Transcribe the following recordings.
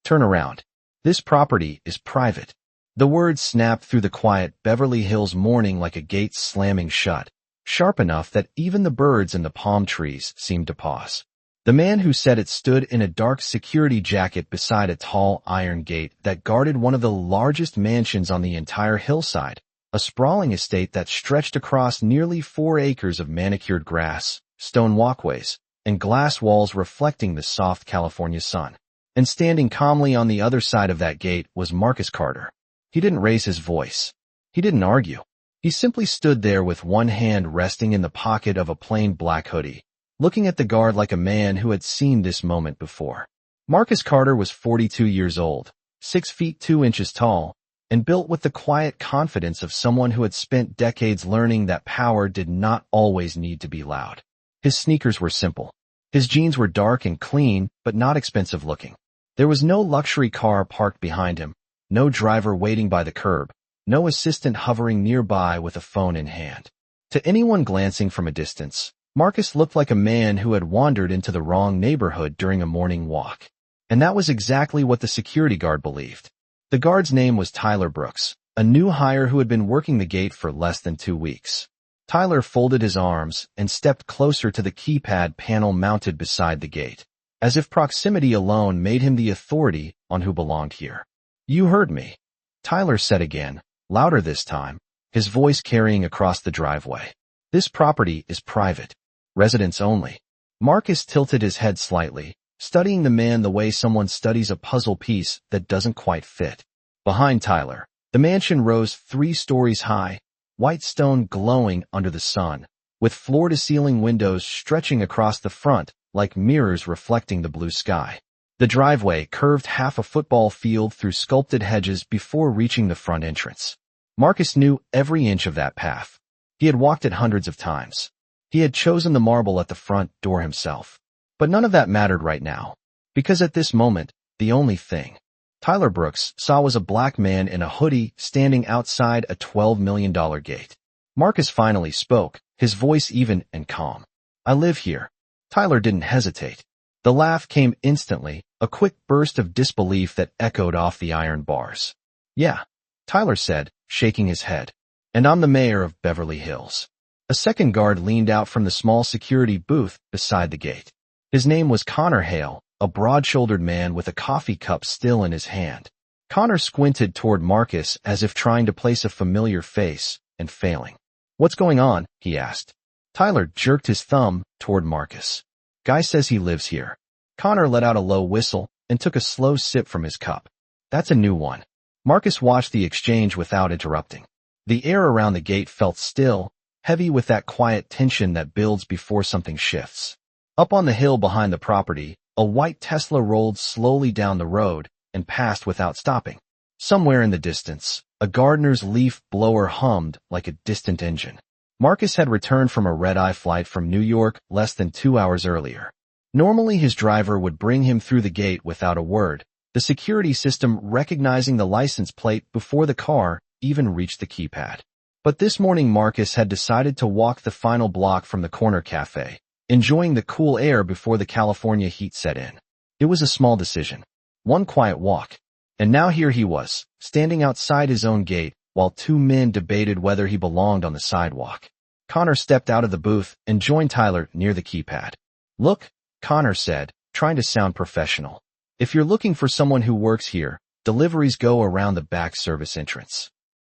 Turn around. This property is private. The words snapped through the quiet Beverly Hills morning like a gate slamming shut, sharp enough that even the birds in the palm trees seemed to pause. The man who said it stood in a dark security jacket beside a tall iron gate that guarded one of the largest mansions on the entire hillside, a sprawling estate that stretched across nearly 4 acres of manicured grass, stone walkways, and glass walls reflecting the soft California sun. And standing calmly on the other side of that gate was Marcus Carter. He didn't raise his voice. He didn't argue. He simply stood there with one hand resting in the pocket of a plain black hoodie, looking at the guard like a man who had seen this moment before. Marcus Carter was 42 years old, 6 feet 2 inches tall, and built with the quiet confidence of someone who had spent decades learning that power did not always need to be loud. His sneakers were simple. His jeans were dark and clean, but not expensive looking. There was no luxury car parked behind him, no driver waiting by the curb, no assistant hovering nearby with a phone in hand. To anyone glancing from a distance, Marcus looked like a man who had wandered into the wrong neighborhood during a morning walk. And that was exactly what the security guard believed. The guard's name was Tyler Brooks, a new hire who had been working the gate for less than 2 weeks. Tyler folded his arms and stepped closer to the keypad panel mounted beside the gate, as if proximity alone made him the authority on who belonged here. "You heard me," Tyler said again, louder this time, his voice carrying across the driveway. "This property is private. Residents only." Marcus tilted his head slightly, studying the man the way someone studies a puzzle piece that doesn't quite fit. Behind Tyler, the mansion rose 3 stories high, white stone glowing under the sun, with floor-to-ceiling windows stretching across the front like mirrors reflecting the blue sky. The driveway curved half a football field through sculpted hedges before reaching the front entrance. Marcus knew every inch of that path. He had walked it hundreds of times. He had chosen the marble at the front door himself. But none of that mattered right now, because at this moment, the only thing Tyler Brooks saw was a black man in a hoodie standing outside a $12 million gate. Marcus finally spoke, his voice even and calm. "I live here." Tyler didn't hesitate. The laugh came instantly, a quick burst of disbelief that echoed off the iron bars. "Yeah," Tyler said, shaking his head. "And I'm the mayor of Beverly Hills." A second guard leaned out from the small security booth beside the gate. His name was Connor Hale, a broad-shouldered man with a coffee cup still in his hand. Connor squinted toward Marcus as if trying to place a familiar face, and failing. "What's going on?" he asked. Tyler jerked his thumb toward Marcus. "Guy says he lives here." Connor let out a low whistle and took a slow sip from his cup. "That's a new one." Marcus watched the exchange without interrupting. The air around the gate felt still, heavy with that quiet tension that builds before something shifts. Up on the hill behind the property, a white Tesla rolled slowly down the road and passed without stopping. Somewhere in the distance, a gardener's leaf blower hummed like a distant engine. Marcus had returned from a red-eye flight from New York less than 2 hours earlier. Normally his driver would bring him through the gate without a word, the security system recognizing the license plate before the car even reached the keypad. But this morning Marcus had decided to walk the final block from the corner cafe, enjoying the cool air before the California heat set in. It was a small decision, one quiet walk, and now here he was, standing outside his own gate, while 2 men debated whether he belonged on the sidewalk. Connor stepped out of the booth and joined Tyler near the keypad. "Look," Connor said, trying to sound professional. "If you're looking for someone who works here, deliveries go around the back service entrance."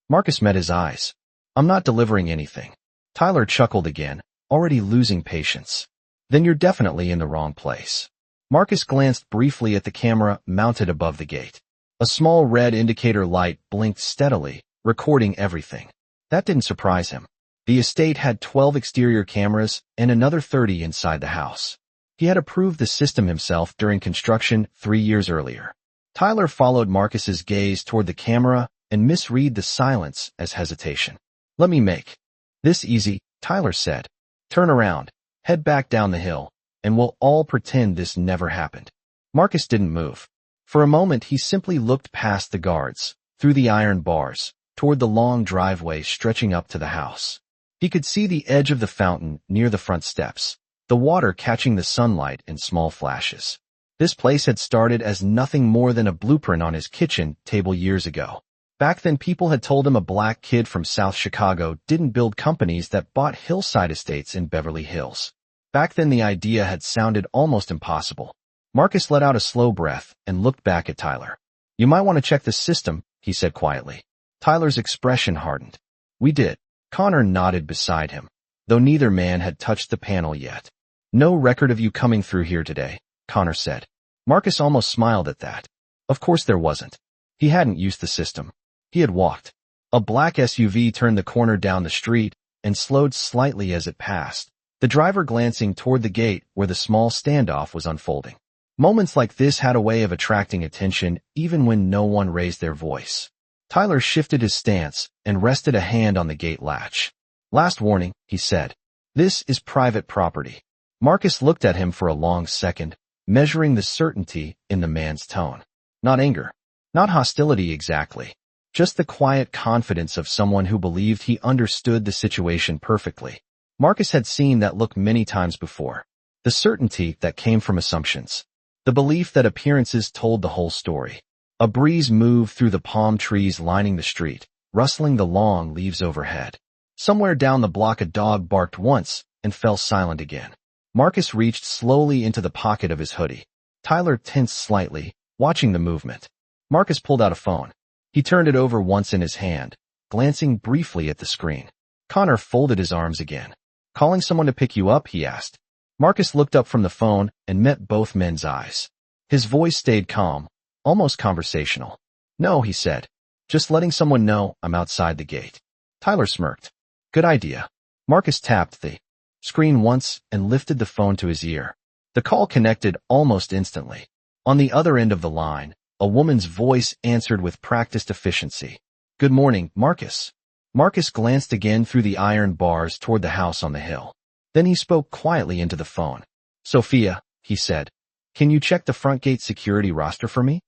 Marcus met his eyes. "I'm not delivering anything." Tyler chuckled again, already losing patience. "Then you're definitely in the wrong place." Marcus glanced briefly at the camera mounted above the gate. A small red indicator light blinked steadily, recording everything. That didn't surprise him. The estate had 12 exterior cameras and another 30 inside the house. He had approved the system himself during construction 3 years earlier. Tyler followed Marcus's gaze toward the camera and misread the silence as hesitation. "Let me make this easy," Tyler said. "Turn around, head back down the hill, and we'll all pretend this never happened." Marcus didn't move. For a moment he simply looked past the guards, through the iron bars, toward the long driveway stretching up to the house. He could see the edge of the fountain near the front steps, the water catching the sunlight in small flashes. This place had started as nothing more than a blueprint on his kitchen table years ago. Back then, people had told him a black kid from South Chicago didn't build companies that bought hillside estates in Beverly Hills. Back then, the idea had sounded almost impossible. Marcus let out a slow breath and looked back at Tyler. "You might want to check the system," he said quietly. Tyler's expression hardened. "We did." Connor nodded beside him, though neither man had touched the panel yet. "No record of you coming through here today," Connor said. Marcus almost smiled at that. Of course there wasn't. He hadn't used the system. He had walked. A black SUV turned the corner down the street and slowed slightly as it passed, the driver glancing toward the gate where the small standoff was unfolding. Moments like this had a way of attracting attention even when no one raised their voice. Tyler shifted his stance and rested a hand on the gate latch. "Last warning," he said. "This is private property." Marcus looked at him for a long second, measuring the certainty in the man's tone. Not anger. Not hostility exactly. Just the quiet confidence of someone who believed he understood the situation perfectly. Marcus had seen that look many times before. The certainty that came from assumptions. The belief that appearances told the whole story. A breeze moved through the palm trees lining the street, rustling the long leaves overhead. Somewhere down the block a dog barked once and fell silent again. Marcus reached slowly into the pocket of his hoodie. Tyler tensed slightly, watching the movement. Marcus pulled out a phone. He turned it over once in his hand, glancing briefly at the screen. Connor folded his arms again. "Calling someone to pick you up?" he asked. Marcus looked up from the phone and met both men's eyes. His voice stayed calm, almost conversational. "No," he said. "Just letting someone know I'm outside the gate." Tyler smirked. "Good idea." Marcus tapped the screen once and lifted the phone to his ear. The call connected almost instantly. On the other end of the line, a woman's voice answered with practiced efficiency. "Good morning, Marcus." Marcus glanced again through the iron bars toward the house on the hill. Then he spoke quietly into the phone. "Sophia," he said, "can you check the front gate security roster for me?"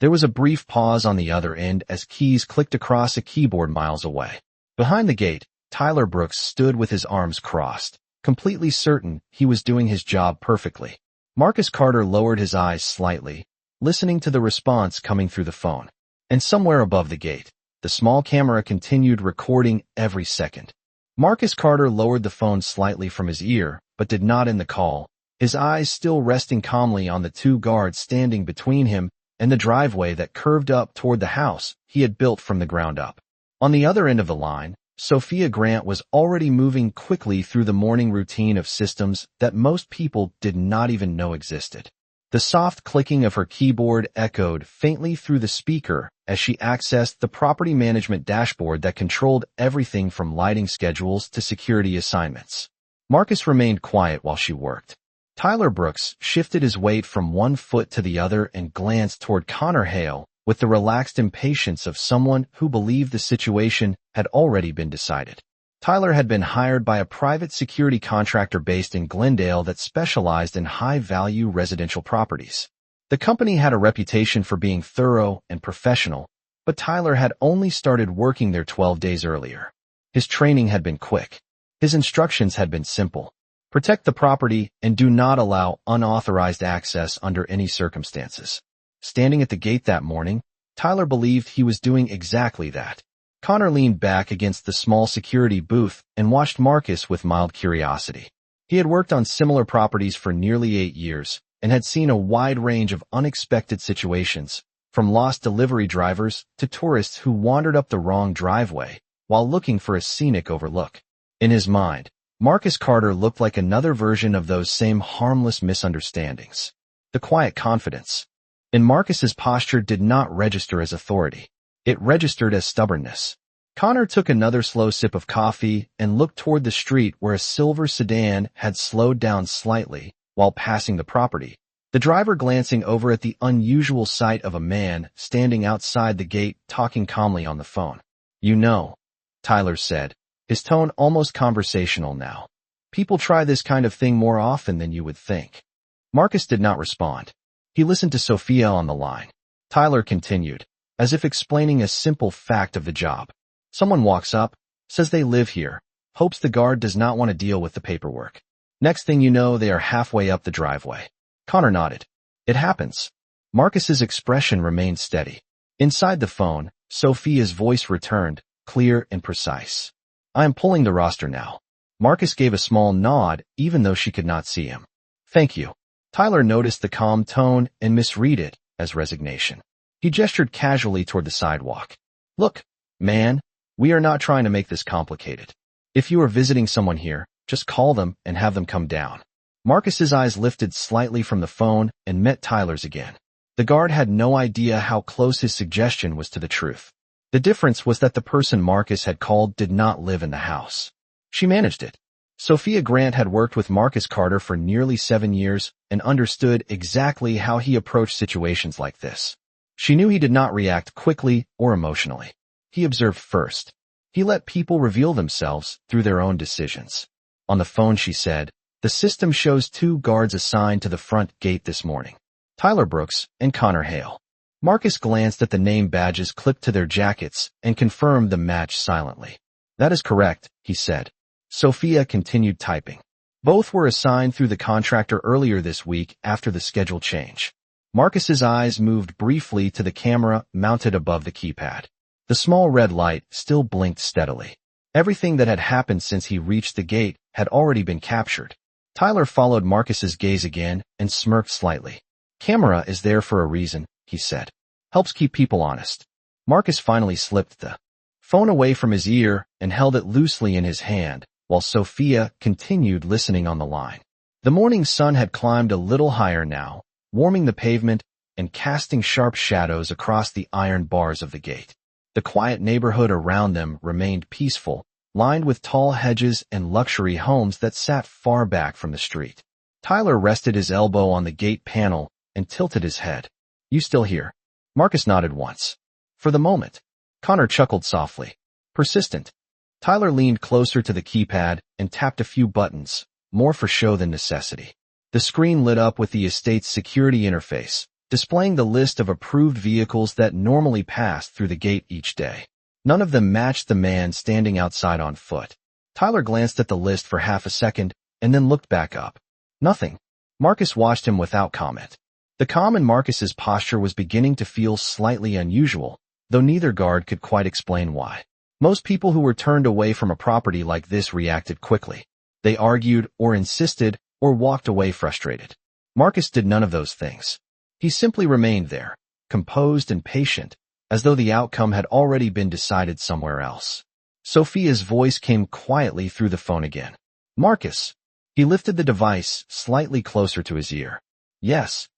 There was a brief pause on the other end as keys clicked across a keyboard miles away. Behind the gate, Tyler Brooks stood with his arms crossed, completely certain he was doing his job perfectly. Marcus Carter lowered his eyes slightly, listening to the response coming through the phone. And somewhere above the gate, the small camera continued recording every second. Marcus Carter lowered the phone slightly from his ear, but did not end the call, his eyes still resting calmly on the two guards standing between him and the driveway that curved up toward the house he had built from the ground up. On the other end of the line, Sophia Grant was already moving quickly through the morning routine of systems that most people did not even know existed. The soft clicking of her keyboard echoed faintly through the speaker as she accessed the property management dashboard that controlled everything from lighting schedules to security assignments. Marcus remained quiet while she worked. Tyler Brooks shifted his weight from one foot to the other and glanced toward Connor Hale with the relaxed impatience of someone who believed the situation had already been decided. Tyler had been hired by a private security contractor based in Glendale that specialized in high-value residential properties. The company had a reputation for being thorough and professional, but Tyler had only started working there 12 days earlier. His training had been quick. His instructions had been simple. Protect the property and do not allow unauthorized access under any circumstances. Standing at the gate that morning, Tyler believed he was doing exactly that. Connor leaned back against the small security booth and watched Marcus with mild curiosity. He had worked on similar properties for nearly 8 years and had seen a wide range of unexpected situations, from lost delivery drivers to tourists who wandered up the wrong driveway while looking for a scenic overlook. In his mind, Marcus Carter looked like another version of those same harmless misunderstandings. The quiet confidence in Marcus's posture did not register as authority. It registered as stubbornness. Connor took another slow sip of coffee and looked toward the street where a silver sedan had slowed down slightly while passing the property, the driver glancing over at the unusual sight of a man standing outside the gate talking calmly on the phone. "You know," Tyler said, his tone almost conversational now. "People try this kind of thing more often than you would think." Marcus did not respond. He listened to Sophia on the line. Tyler continued, as if explaining a simple fact of the job. "Someone walks up, says they live here, hopes the guard does not want to deal with the paperwork. Next thing you know, they are halfway up the driveway." Connor nodded. It happens. Marcus's expression remained steady. Inside the phone, Sophia's voice returned, clear and precise. I am pulling the roster now. Marcus gave a small nod, even though she could not see him. Thank you. Tyler noticed the calm tone and misread it as resignation. He gestured casually toward the sidewalk. Look, man, we are not trying to make this complicated. If you are visiting someone here, just call them and have them come down. Marcus's eyes lifted slightly from the phone and met Tyler's again. The guard had no idea how close his suggestion was to the truth. The difference was that the person Marcus had called did not live in the house. She managed it. Sophia Grant had worked with Marcus Carter for nearly 7 years and understood exactly how he approached situations like this. She knew he did not react quickly or emotionally. He observed first. He let people reveal themselves through their own decisions. On the phone she said, the system shows 2 guards assigned to the front gate this morning. Tyler Brooks and Connor Hale. Marcus glanced at the name badges clipped to their jackets and confirmed the match silently. That is correct, he said. Sophia continued typing. Both were assigned through the contractor earlier this week after the schedule change. Marcus's eyes moved briefly to the camera mounted above the keypad. The small red light still blinked steadily. Everything that had happened since he reached the gate had already been captured. Tyler followed Marcus's gaze again and smirked slightly. Camera is there for a reason, he said. Helps keep people honest. Marcus finally slipped the phone away from his ear and held it loosely in his hand, while Sophia continued listening on the line. The morning sun had climbed a little higher now, warming the pavement and casting sharp shadows across the iron bars of the gate. The quiet neighborhood around them remained peaceful, lined with tall hedges and luxury homes that sat far back from the street. Tyler rested his elbow on the gate panel and tilted his head. You still here? Marcus nodded once. For the moment. Connor chuckled softly. Persistent. Tyler leaned closer to the keypad and tapped a few buttons, more for show than necessity. The screen lit up with the estate's security interface, displaying the list of approved vehicles that normally pass through the gate each day. None of them matched the man standing outside on foot. Tyler glanced at the list for half a second and then looked back up. Nothing. Marcus watched him without comment. The calm in Marcus's posture was beginning to feel slightly unusual, though neither guard could quite explain why. Most people who were turned away from a property like this reacted quickly. They argued or insisted or walked away frustrated. Marcus did none of those things. He simply remained there, composed and patient, as though the outcome had already been decided somewhere else. Sophia's voice came quietly through the phone again. Marcus. He lifted the device slightly closer to his ear. Yes.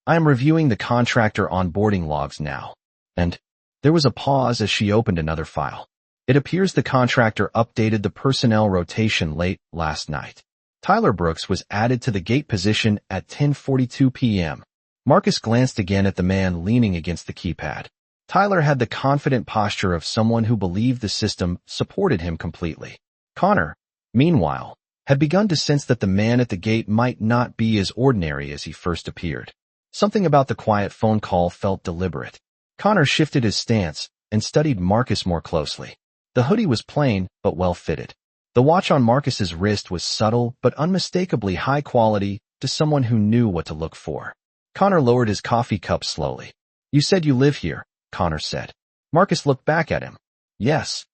I am reviewing the contractor onboarding logs now. And there was a pause as she opened another file. It appears the contractor updated the personnel rotation late last night. Tyler Brooks was added to the gate position at 10:42 p.m. Marcus glanced again at the man leaning against the keypad. Tyler had the confident posture of someone who believed the system supported him completely. Connor, meanwhile, had begun to sense that the man at the gate might not be as ordinary as he first appeared. Something about the quiet phone call felt deliberate. Connor shifted his stance and studied Marcus more closely. The hoodie was plain but well fitted. The watch on Marcus's wrist was subtle but unmistakably high quality to someone who knew what to look for. Connor lowered his coffee cup slowly. You said you live here, Connor said. Marcus looked back at him. Yes.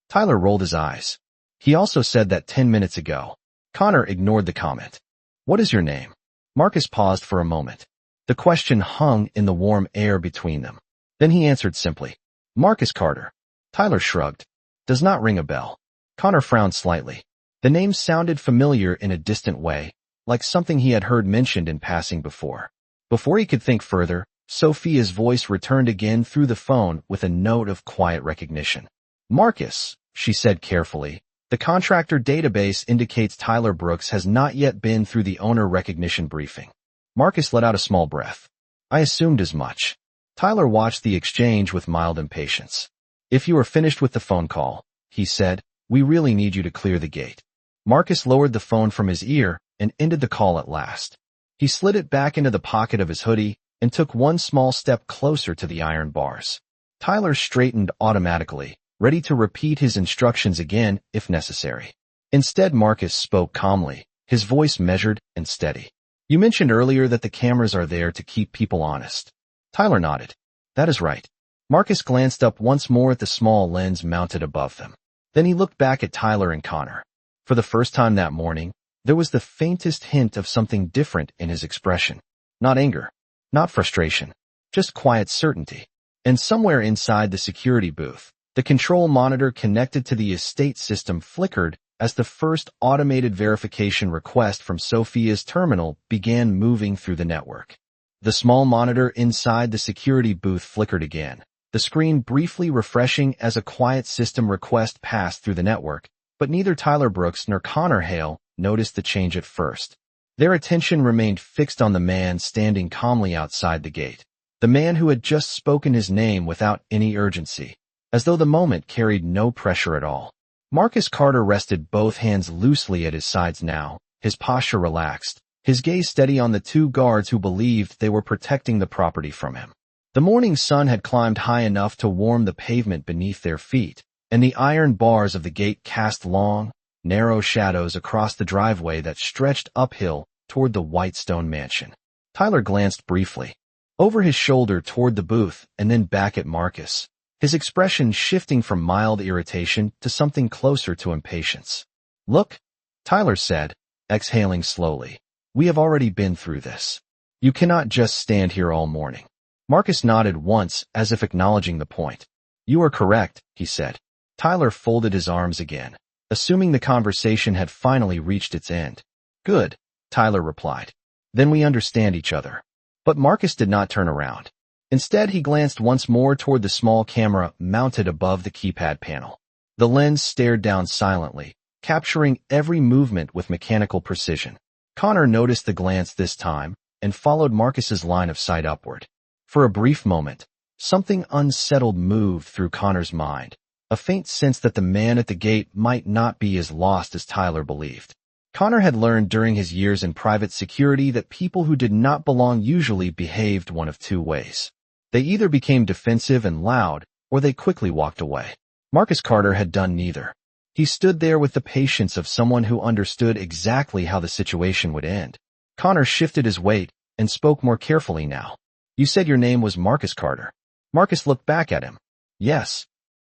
Tyler rolled his eyes. He also said that 10 minutes ago. Connor ignored the comment. What is your name? Marcus paused for a moment. The question hung in the warm air between them. Then he answered simply. Marcus Carter. Tyler shrugged. Does not ring a bell. Connor frowned slightly. The name sounded familiar in a distant way, like something he had heard mentioned in passing before. Before he could think further, Sophia's voice returned again through the phone with a note of quiet recognition. Marcus, she said carefully, the contractor database indicates Tyler Brooks has not yet been through the owner recognition briefing. Marcus let out a small breath. I assumed as much. Tyler watched the exchange with mild impatience. If you are finished with the phone call, he said, we really need you to clear the gate. Marcus lowered the phone from his ear and ended the call at last. He slid it back into the pocket of his hoodie and took one small step closer to the iron bars. Tyler straightened automatically, ready to repeat his instructions again if necessary. Instead, Marcus spoke calmly, his voice measured and steady. You mentioned earlier that the cameras are there to keep people honest. Tyler nodded. That is right. Marcus glanced up once more at the small lens mounted above them. Then he looked back at Tyler and Connor. For the first time that morning, there was the faintest hint of something different in his expression. Not anger, not frustration, just quiet certainty. And somewhere inside the security booth, the control monitor connected to the estate system flickered as the first automated verification request from Sophia's terminal began moving through the network. The small monitor inside the security booth flickered again, the screen briefly refreshing as a quiet system request passed through the network, but neither Tyler Brooks nor Connor Hale noticed the change at first. Their attention remained fixed on the man standing calmly outside the gate, the man who had just spoken his name without any urgency, as though the moment carried no pressure at all. Marcus Carter rested both hands loosely at his sides now, his posture relaxed, his gaze steady on the two guards who believed they were protecting the property from him. The morning sun had climbed high enough to warm the pavement beneath their feet, and the iron bars of the gate cast long, narrow shadows across the driveway that stretched uphill toward the white stone mansion. Tyler glanced briefly, over his shoulder toward the booth and then back at Marcus, his expression shifting from mild irritation to something closer to impatience. Look, Tyler said, exhaling slowly. We have already been through this. You cannot just stand here all morning. Marcus nodded once as if acknowledging the point. You are correct, he said. Tyler folded his arms again, assuming the conversation had finally reached its end. Good, Tyler replied. Then we understand each other. But Marcus did not turn around. Instead, he glanced once more toward the small camera mounted above the keypad panel. The lens stared down silently, capturing every movement with mechanical precision. Connor noticed the glance this time and followed Marcus's line of sight upward. For a brief moment, something unsettled moved through Connor's mind, a faint sense that the man at the gate might not be as lost as Tyler believed. Connor had learned during his years in private security that people who did not belong usually behaved one of two ways. They either became defensive and loud, or they quickly walked away. Marcus Carter had done neither. He stood there with the patience of someone who understood exactly how the situation would end. Connor shifted his weight and spoke more carefully now. You said your name was Marcus Carter. Marcus looked back at him. Yes.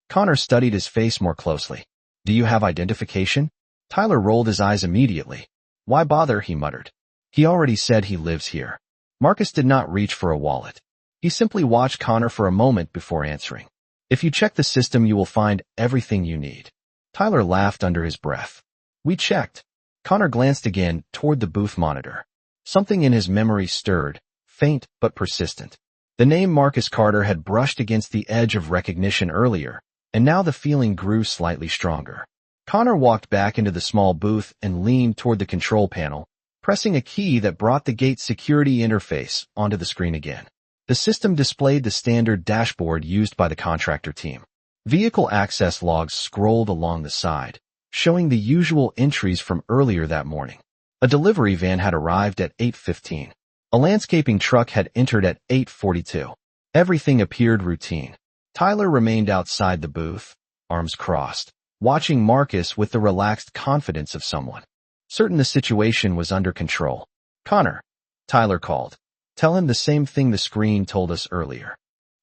Connor studied his face more closely. Do you have identification? Tyler rolled his eyes immediately. Why bother, he muttered. He already said he lives here. Marcus did not reach for a wallet. He simply watched Connor for a moment before answering. If you check the system, you will find everything you need. Tyler laughed under his breath. We checked. Connor glanced again toward the booth monitor. Something in his memory stirred, faint but persistent. The name Marcus Carter had brushed against the edge of recognition earlier, and now the feeling grew slightly stronger. Connor walked back into the small booth and leaned toward the control panel, pressing a key that brought the gate security interface onto the screen again. The system displayed the standard dashboard used by the contractor team. Vehicle access logs scrolled along the side, showing the usual entries from earlier that morning. A delivery van had arrived at 8:15. A landscaping truck had entered at 8:42. Everything appeared routine. Tyler remained outside the booth, arms crossed, watching Marcus with the relaxed confidence of someone certain the situation was under control. Connor, Tyler called. Tell him the same thing the screen told us earlier.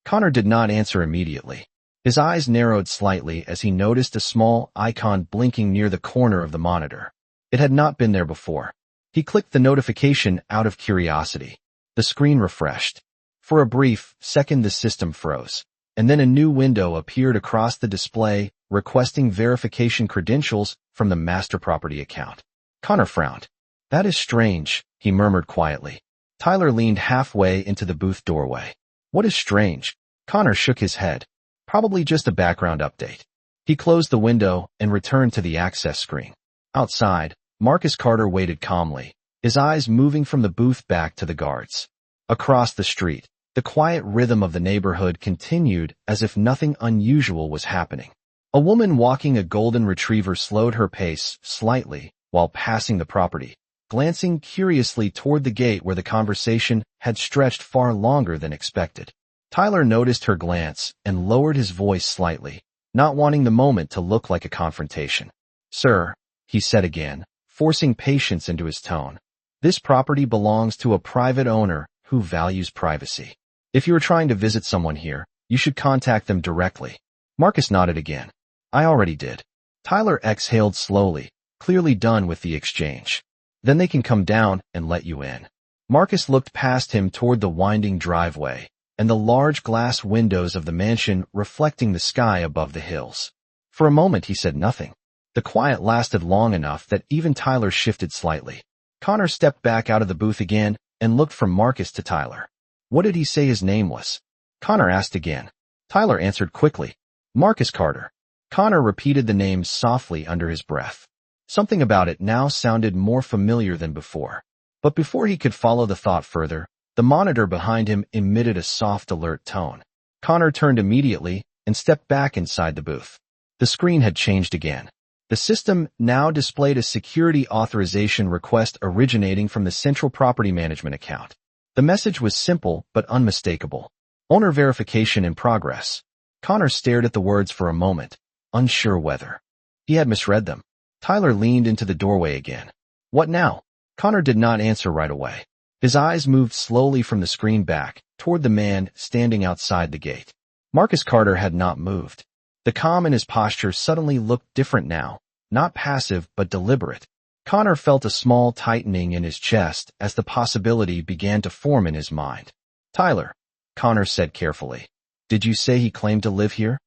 Connor did not answer immediately. His eyes narrowed slightly as he noticed a small icon blinking near the corner of the monitor. It had not been there before. He clicked the notification out of curiosity. The screen refreshed. For a brief second, the system froze, and then a new window appeared across the display, requesting verification credentials from the master property account. Connor frowned. That is strange, he murmured quietly. Tyler leaned halfway into the booth doorway. What is strange? Connor shook his head. Probably just a background update. He closed the window and returned to the access screen. Outside, Marcus Carter waited calmly, his eyes moving from the booth back to the guards. Across the street, the quiet rhythm of the neighborhood continued as if nothing unusual was happening. A woman walking a golden retriever slowed her pace slightly while passing the property, glancing curiously toward the gate where the conversation had stretched far longer than expected. Tyler noticed her glance and lowered his voice slightly, not wanting the moment to look like a confrontation. Sir, he said again, forcing patience into his tone. This property belongs to a private owner who values privacy. If you are trying to visit someone here, you should contact them directly. Marcus nodded again. I already did. Tyler exhaled slowly, clearly done with the exchange. Then they can come down and let you in. Marcus looked past him toward the winding driveway and the large glass windows of the mansion reflecting the sky above the hills. For a moment he said nothing. The quiet lasted long enough that even Tyler shifted slightly. Connor stepped back out of the booth again and looked from Marcus to Tyler. What did he say his name was? Connor asked again. Tyler answered quickly. Marcus Carter. Connor repeated the name softly under his breath. Something about it now sounded more familiar than before. But before he could follow the thought further, the monitor behind him emitted a soft alert tone. Connor turned immediately and stepped back inside the booth. The screen had changed again. The system now displayed a security authorization request originating from the Central Property Management account. The message was simple but unmistakable. Owner verification in progress. Connor stared at the words for a moment, unsure whether he had misread them. Tyler leaned into the doorway again. What now? Connor did not answer right away. His eyes moved slowly from the screen back toward the man standing outside the gate. Marcus Carter had not moved. The calm in his posture suddenly looked different now, not passive but deliberate. Connor felt a small tightening in his chest as the possibility began to form in his mind. Tyler, Connor said carefully. Did you say he claimed to live here?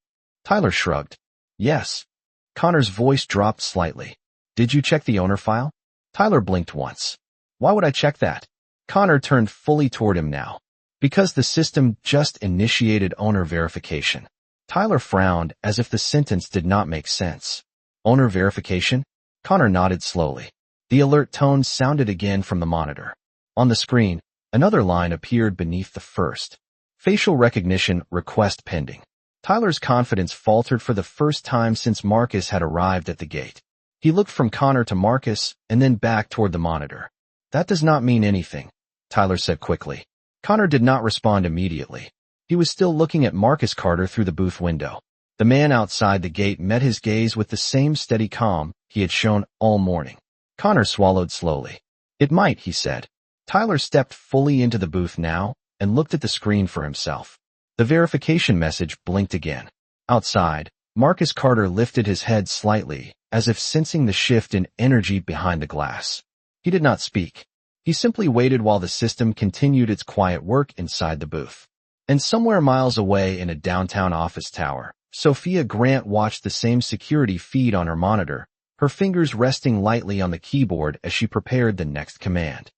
Tyler shrugged. Yes. Connor's voice dropped slightly. Did you check the owner file? Tyler blinked once. Why would I check that? Connor turned fully toward him now. Because the system just initiated owner verification. Tyler frowned as if the sentence did not make sense. Owner verification? Connor nodded slowly. The alert tone sounded again from the monitor. On the screen, another line appeared beneath the first. Facial recognition request pending. Tyler's confidence faltered for the first time since Marcus had arrived at the gate. He looked from Connor to Marcus and then back toward the monitor. That does not mean anything, Tyler said quickly. Connor did not respond immediately. He was still looking at Marcus Carter through the booth window. The man outside the gate met his gaze with the same steady calm he had shown all morning. Connor swallowed slowly. It might, he said. Tyler stepped fully into the booth now and looked at the screen for himself. The verification message blinked again. Outside, Marcus Carter lifted his head slightly, as if sensing the shift in energy behind the glass. He did not speak. He simply waited while the system continued its quiet work inside the booth. And somewhere miles away in a downtown office tower, Sophia Grant watched the same security feed on her monitor, her fingers resting lightly on the keyboard as she prepared the next command.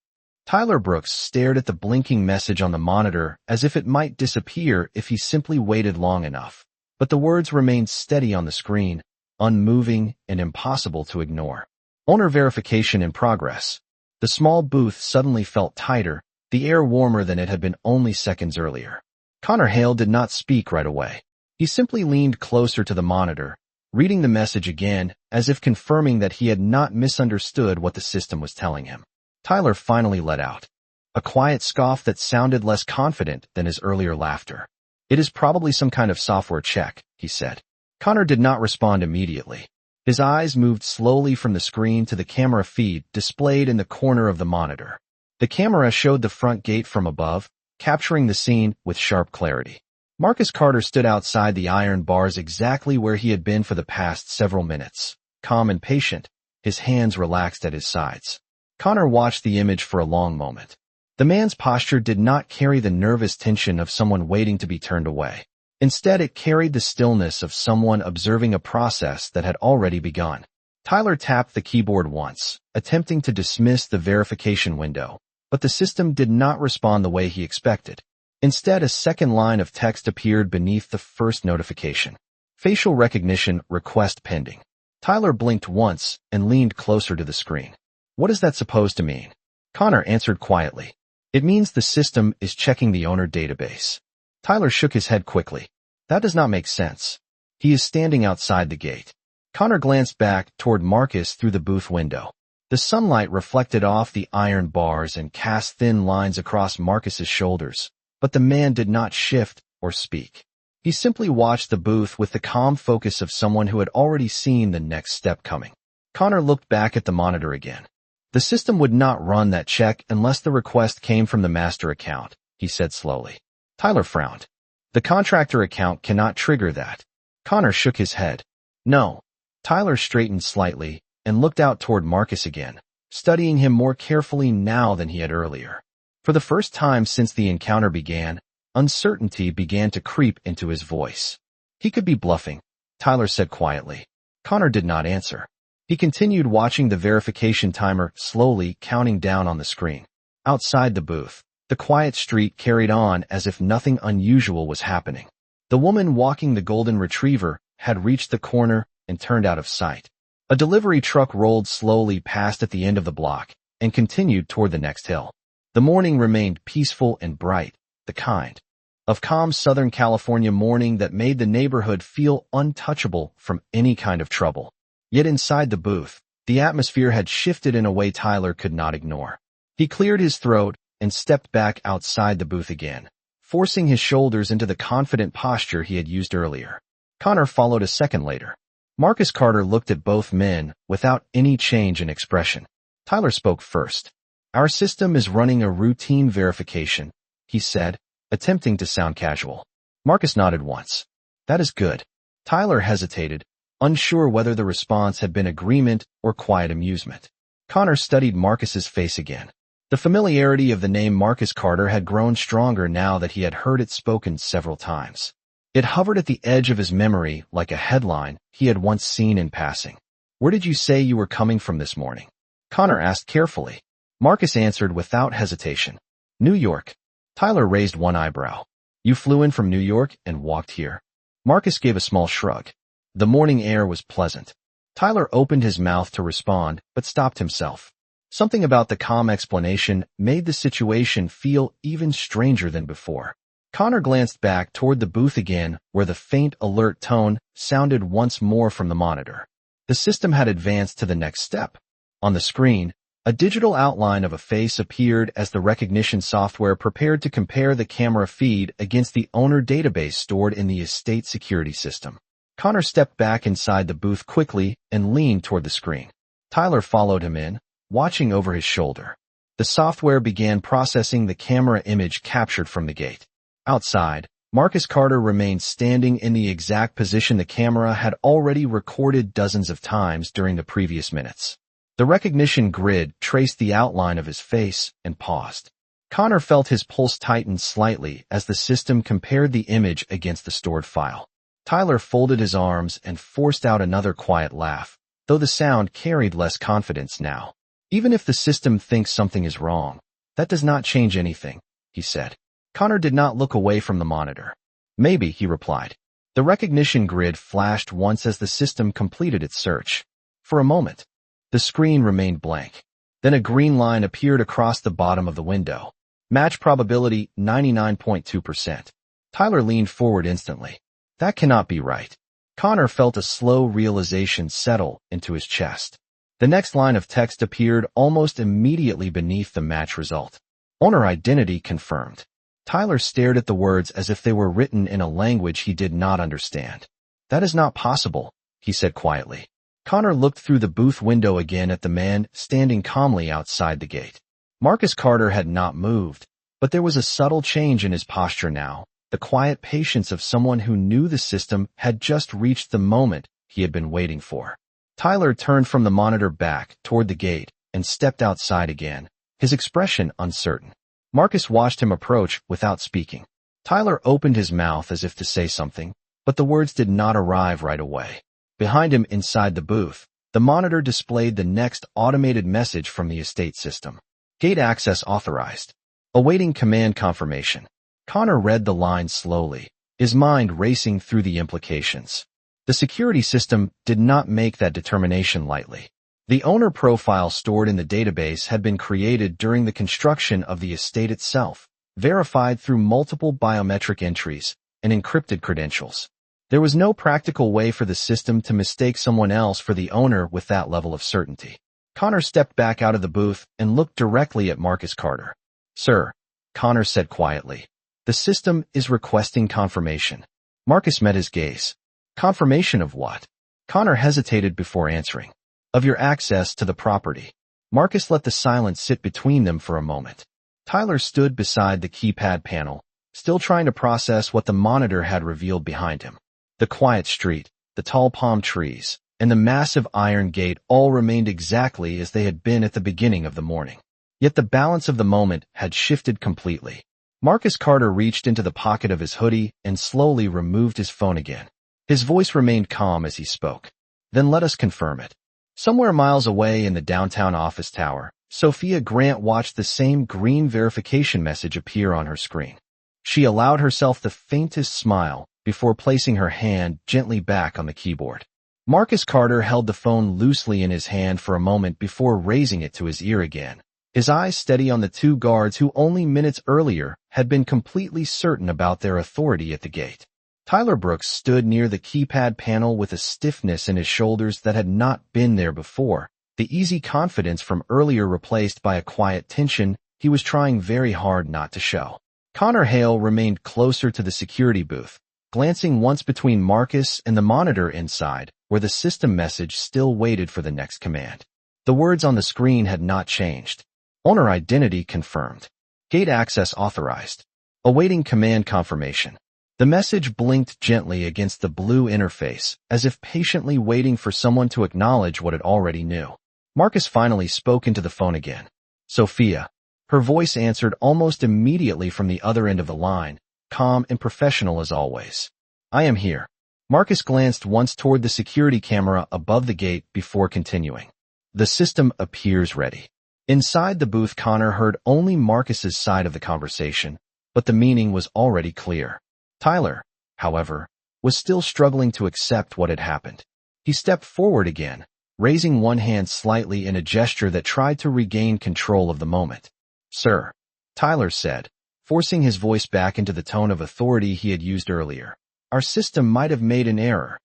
Tyler Brooks stared at the blinking message on the monitor as if it might disappear if he simply waited long enough. But the words remained steady on the screen, unmoving and impossible to ignore. Owner verification in progress. The small booth suddenly felt tighter, the air warmer than it had been only seconds earlier. Connor Hale did not speak right away. He simply leaned closer to the monitor, reading the message again as if confirming that he had not misunderstood what the system was telling him. Tyler finally let out a quiet scoff that sounded less confident than his earlier laughter. It is probably some kind of software check, he said. Connor did not respond immediately. His eyes moved slowly from the screen to the camera feed displayed in the corner of the monitor. The camera showed the front gate from above, capturing the scene with sharp clarity. Marcus Carter stood outside the iron bars exactly where he had been for the past several minutes, calm and patient, his hands relaxed at his sides. Connor watched the image for a long moment. The man's posture did not carry the nervous tension of someone waiting to be turned away. Instead, it carried the stillness of someone observing a process that had already begun. Tyler tapped the keyboard once, attempting to dismiss the verification window, but the system did not respond the way he expected. Instead, a second line of text appeared beneath the first notification. Facial recognition request pending. Tyler blinked once and leaned closer to the screen. What is that supposed to mean? Connor answered quietly. It means the system is checking the owner database. Tyler shook his head quickly. That does not make sense. He is standing outside the gate. Connor glanced back toward Marcus through the booth window. The sunlight reflected off the iron bars and cast thin lines across Marcus's shoulders, but the man did not shift or speak. He simply watched the booth with the calm focus of someone who had already seen the next step coming. Connor looked back at the monitor again. The system would not run that check unless the request came from the master account, he said slowly. Tyler frowned. The contractor account cannot trigger that. Connor shook his head. No. Tyler straightened slightly and looked out toward Marcus again, studying him more carefully now than he had earlier. For the first time since the encounter began, uncertainty began to creep into his voice. He could be bluffing, Tyler said quietly. Connor did not answer. He continued watching the verification timer slowly counting down on the screen. Outside the booth, the quiet street carried on as if nothing unusual was happening. The woman walking the golden retriever had reached the corner and turned out of sight. A delivery truck rolled slowly past at the end of the block and continued toward the next hill. The morning remained peaceful and bright, the kind of calm Southern California morning that made the neighborhood feel untouchable from any kind of trouble. Yet inside the booth, the atmosphere had shifted in a way Tyler could not ignore. He cleared his throat and stepped back outside the booth again, forcing his shoulders into the confident posture he had used earlier. Connor followed a second later. Marcus Carter looked at both men without any change in expression. Tyler spoke first. Our system is running a routine verification, he said, attempting to sound casual. Marcus nodded once. That is good. Tyler hesitated, unsure whether the response had been agreement or quiet amusement. Connor studied Marcus's face again. The familiarity of the name Marcus Carter had grown stronger now that he had heard it spoken several times. It hovered at the edge of his memory like a headline he had once seen in passing. Where did you say you were coming from this morning? Connor asked carefully. Marcus answered without hesitation. New York. Tyler raised one eyebrow. You flew in from New York and walked here. Marcus gave a small shrug. The morning air was pleasant. Tyler opened his mouth to respond, but stopped himself. Something about the calm explanation made the situation feel even stranger than before. Connor glanced back toward the booth again, where the faint, alert tone sounded once more from the monitor. The system had advanced to the next step. On the screen, a digital outline of a face appeared as the recognition software prepared to compare the camera feed against the owner database stored in the estate security system. Connor stepped back inside the booth quickly and leaned toward the screen. Tyler followed him in, watching over his shoulder. The software began processing the camera image captured from the gate. Outside, Marcus Carter remained standing in the exact position the camera had already recorded dozens of times during the previous minutes. The recognition grid traced the outline of his face and paused. Connor felt his pulse tighten slightly as the system compared the image against the stored file. Tyler folded his arms and forced out another quiet laugh, though the sound carried less confidence now. Even if the system thinks something is wrong, that does not change anything, he said. Connor did not look away from the monitor. Maybe, he replied. The recognition grid flashed once as the system completed its search. For a moment, the screen remained blank. Then a green line appeared across the bottom of the window. Match probability 99.2%. Tyler leaned forward instantly. That cannot be right. Connor felt a slow realization settle into his chest. The next line of text appeared almost immediately beneath the match result. Owner identity confirmed. Tyler stared at the words as if they were written in a language he did not understand. That is not possible, he said quietly. Connor looked through the booth window again at the man standing calmly outside the gate. Marcus Carter had not moved, but there was a subtle change in his posture now, the quiet patience of someone who knew the system had just reached the moment he had been waiting for. Tyler turned from the monitor back toward the gate and stepped outside again, his expression uncertain. Marcus watched him approach without speaking. Tyler opened his mouth as if to say something, but the words did not arrive right away. Behind him inside the booth, the monitor displayed the next automated message from the estate system. Gate access authorized. Awaiting command confirmation. Connor read the line slowly, his mind racing through the implications. The security system did not make that determination lightly. The owner profile stored in the database had been created during the construction of the estate itself, verified through multiple biometric entries and encrypted credentials. There was no practical way for the system to mistake someone else for the owner with that level of certainty. Connor stepped back out of the booth and looked directly at Marcus Carter. Sir, Connor said quietly, the system is requesting confirmation. Marcus met his gaze. Confirmation of what? Connor hesitated before answering. Of your access to the property. Marcus let the silence sit between them for a moment. Tyler stood beside the keypad panel, still trying to process what the monitor had revealed behind him. The quiet street, the tall palm trees, and the massive iron gate all remained exactly as they had been at the beginning of the morning. Yet the balance of the moment had shifted completely. Marcus Carter reached into the pocket of his hoodie and slowly removed his phone again. His voice remained calm as he spoke. Then let us confirm it. Somewhere miles away in the downtown office tower, Sophia Grant watched the same green verification message appear on her screen. She allowed herself the faintest smile before placing her hand gently back on the keyboard. Marcus Carter held the phone loosely in his hand for a moment before raising it to his ear again, his eyes steady on the two guards who only minutes earlier had been completely certain about their authority at the gate. Tyler Brooks stood near the keypad panel with a stiffness in his shoulders that had not been there before, the easy confidence from earlier replaced by a quiet tension he was trying very hard not to show. Connor Hale remained closer to the security booth, glancing once between Marcus and the monitor inside, where the system message still waited for the next command. The words on the screen had not changed. Owner identity confirmed. Gate access authorized. Awaiting command confirmation. The message blinked gently against the blue interface, as if patiently waiting for someone to acknowledge what it already knew. Marcus finally spoke into the phone again. Sophia. Her voice answered almost immediately from the other end of the line, calm and professional as always. I am here. Marcus glanced once toward the security camera above the gate before continuing. The system appears ready. Inside the booth, Connor heard only Marcus's side of the conversation, but the meaning was already clear. Tyler, however, was still struggling to accept what had happened. He stepped forward again, raising one hand slightly in a gesture that tried to regain control of the moment. Sir, Tyler said, forcing his voice back into the tone of authority he had used earlier. Our system might have made an error.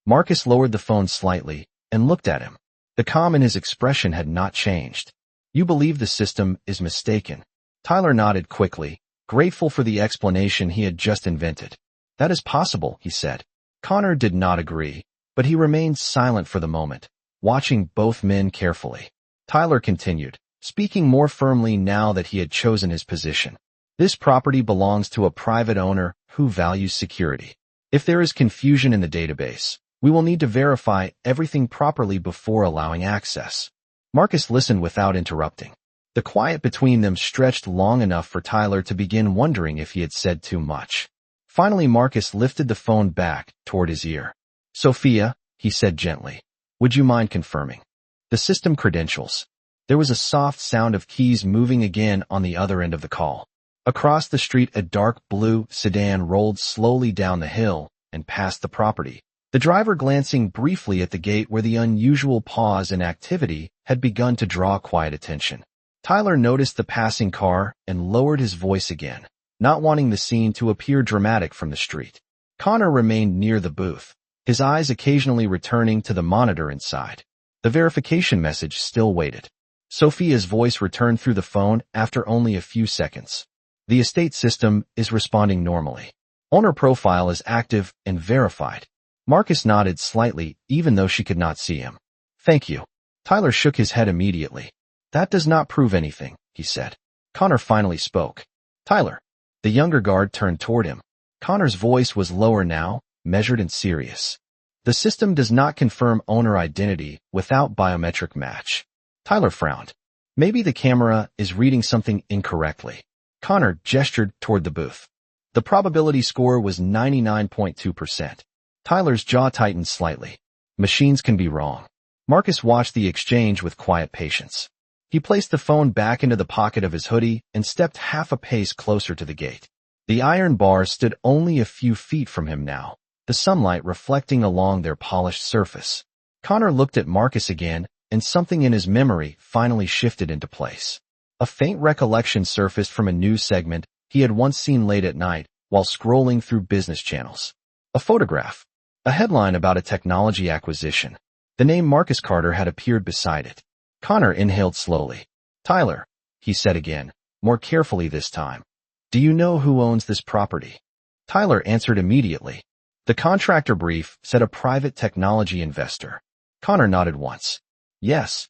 Marcus lowered the phone slightly and looked at him. The calm in his expression had not changed. You believe the system is mistaken. Tyler nodded quickly, grateful for the explanation he had just invented. That is possible, he said. Connor did not agree, but he remained silent for the moment, watching both men carefully. Tyler continued, speaking more firmly now that he had chosen his position. This property belongs to a private owner who values security. If there is confusion in the database, we will need to verify everything properly before allowing access. Marcus listened without interrupting. The quiet between them stretched long enough for Tyler to begin wondering if he had said too much. Finally, Marcus lifted the phone back toward his ear. Sophia, he said gently, would you mind confirming the system credentials? There was a soft sound of keys moving again on the other end of the call. Across the street, a dark blue sedan rolled slowly down the hill and past the property, the driver glancing briefly at the gate where the unusual pause in activity had begun to draw quiet attention. Tyler noticed the passing car and lowered his voice again, not wanting the scene to appear dramatic from the street. Connor remained near the booth, his eyes occasionally returning to the monitor inside. The verification message still waited. Sophia's voice returned through the phone after only a few seconds. The estate system is responding normally. Owner profile is active and verified. Marcus nodded slightly, even though she could not see him. Thank you. Tyler shook his head immediately. That does not prove anything, he said. Connor finally spoke. Tyler. The younger guard turned toward him. Connor's voice was lower now, measured and serious. The system does not confirm owner identity without biometric match. Tyler frowned. Maybe the camera is reading something incorrectly. Connor gestured toward the booth. The probability score was 99.2%. Tyler's jaw tightened slightly. Machines can be wrong. Marcus watched the exchange with quiet patience. He placed the phone back into the pocket of his hoodie and stepped half a pace closer to the gate. The iron bars stood only a few feet from him now, the sunlight reflecting along their polished surface. Connor looked at Marcus again, and something in his memory finally shifted into place. A faint recollection surfaced from a news segment he had once seen late at night while scrolling through business channels. A photograph. A headline about a technology acquisition. The name Marcus Carter had appeared beside it. Connor inhaled slowly. Tyler, he said again, more carefully this time. Do you know who owns this property? Tyler answered immediately. The contractor brief said a private technology investor. Connor nodded once. Yes.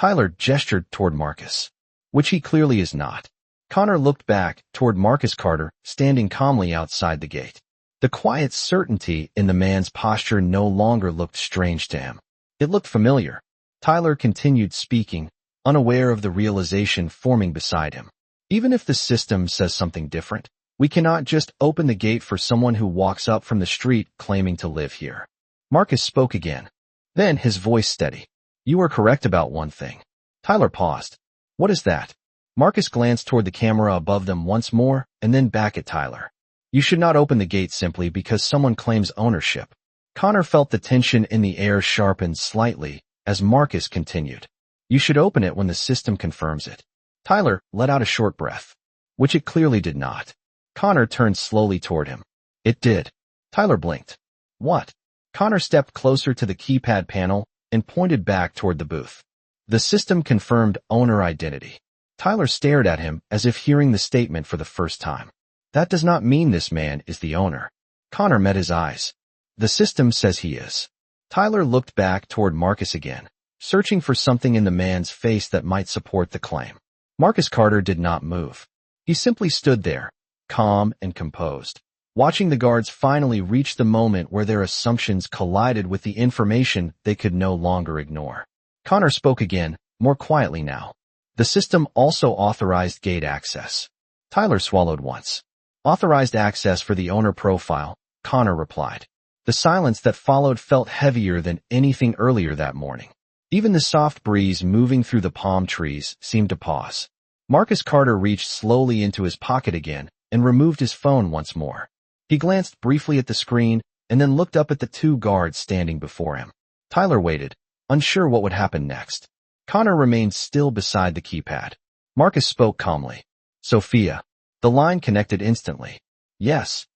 Tyler gestured toward Marcus, which he clearly is not. Connor looked back toward Marcus Carter, standing calmly outside the gate. The quiet certainty in the man's posture no longer looked strange to him. It looked familiar. Tyler continued speaking, unaware of the realization forming beside him. Even if the system says something different, we cannot just open the gate for someone who walks up from the street claiming to live here. Marcus spoke again. Then his voice steady. You are correct about one thing. Tyler paused. What is that? Marcus glanced toward the camera above them once more, and then back at Tyler. You should not open the gate simply because someone claims ownership. Connor felt the tension in the air sharpen slightly as Marcus continued. You should open it when the system confirms it. Tyler let out a short breath, which it clearly did not. Connor turned slowly toward him. It did. Tyler blinked. What? Connor stepped closer to the keypad panel and pointed back toward the booth. The system confirmed owner identity. Tyler stared at him as if hearing the statement for the first time. That does not mean this man is the owner. Connor met his eyes. The system says he is. Tyler looked back toward Marcus again, searching for something in the man's face that might support the claim. Marcus Carter did not move. He simply stood there, calm and composed, watching the guards finally reach the moment where their assumptions collided with the information they could no longer ignore. Connor spoke again, more quietly now. The system also authorized gate access. Tyler swallowed once. Authorized access for the owner profile, Connor replied. The silence that followed felt heavier than anything earlier that morning. Even the soft breeze moving through the palm trees seemed to pause. Marcus Carter reached slowly into his pocket again and removed his phone once more. He glanced briefly at the screen and then looked up at the two guards standing before him. Tyler waited, unsure what would happen next. Connor remained still beside the keypad. Marcus spoke calmly. Sophia. The line connected instantly. Yes.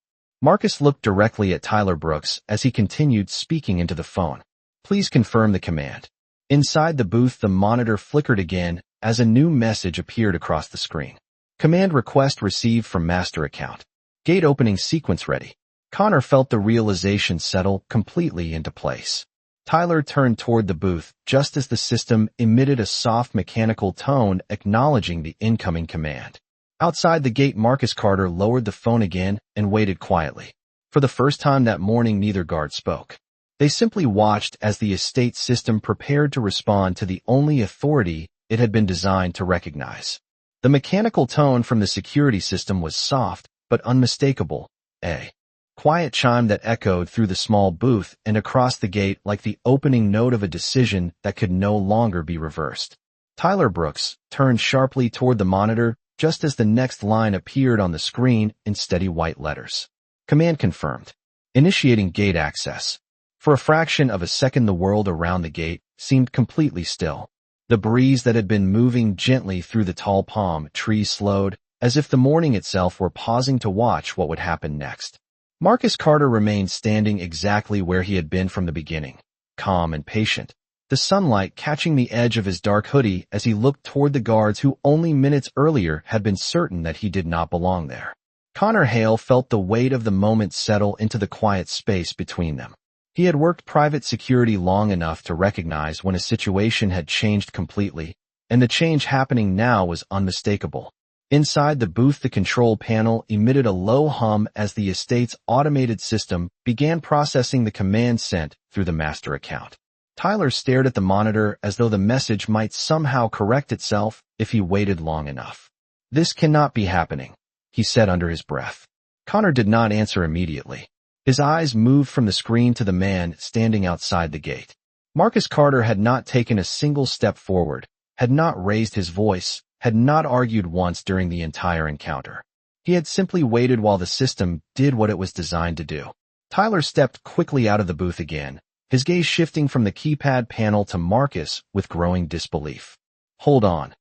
Marcus looked directly at Tyler Brooks as he continued speaking into the phone. Please confirm the command. Inside the booth, the monitor flickered again as a new message appeared across the screen. Command request received from master account. Gate opening sequence ready. Connor felt the realization settle completely into place. Tyler turned toward the booth just as the system emitted a soft mechanical tone acknowledging the incoming command. Outside the gate, Marcus Carter lowered the phone again and waited quietly. For the first time that morning, neither guard spoke. They simply watched as the estate system prepared to respond to the only authority it had been designed to recognize. The mechanical tone from the security system was soft but unmistakable, a quiet chime that echoed through the small booth and across the gate like the opening note of a decision that could no longer be reversed. Tyler Brooks turned sharply toward the monitor just as the next line appeared on the screen in steady white letters. Command confirmed. Initiating gate access. For a fraction of a second, the world around the gate seemed completely still. The breeze that had been moving gently through the tall palm trees slowed, as if the morning itself were pausing to watch what would happen next. Marcus Carter remained standing exactly where he had been from the beginning, calm and patient, the sunlight catching the edge of his dark hoodie as he looked toward the guards who only minutes earlier had been certain that he did not belong there. Connor Hale felt the weight of the moment settle into the quiet space between them. He had worked private security long enough to recognize when a situation had changed completely, and the change happening now was unmistakable. Inside the booth, the control panel emitted a low hum as the estate's automated system began processing the command sent through the master account. Tyler stared at the monitor as though the message might somehow correct itself if he waited long enough. This cannot be happening, he said under his breath. Connor did not answer immediately. His eyes moved from the screen to the man standing outside the gate. Marcus Carter had not taken a single step forward, had not raised his voice, had not argued once during the entire encounter. He had simply waited while the system did what it was designed to do. Tyler stepped quickly out of the booth again, his gaze shifting from the keypad panel to Marcus with growing disbelief. Hold on,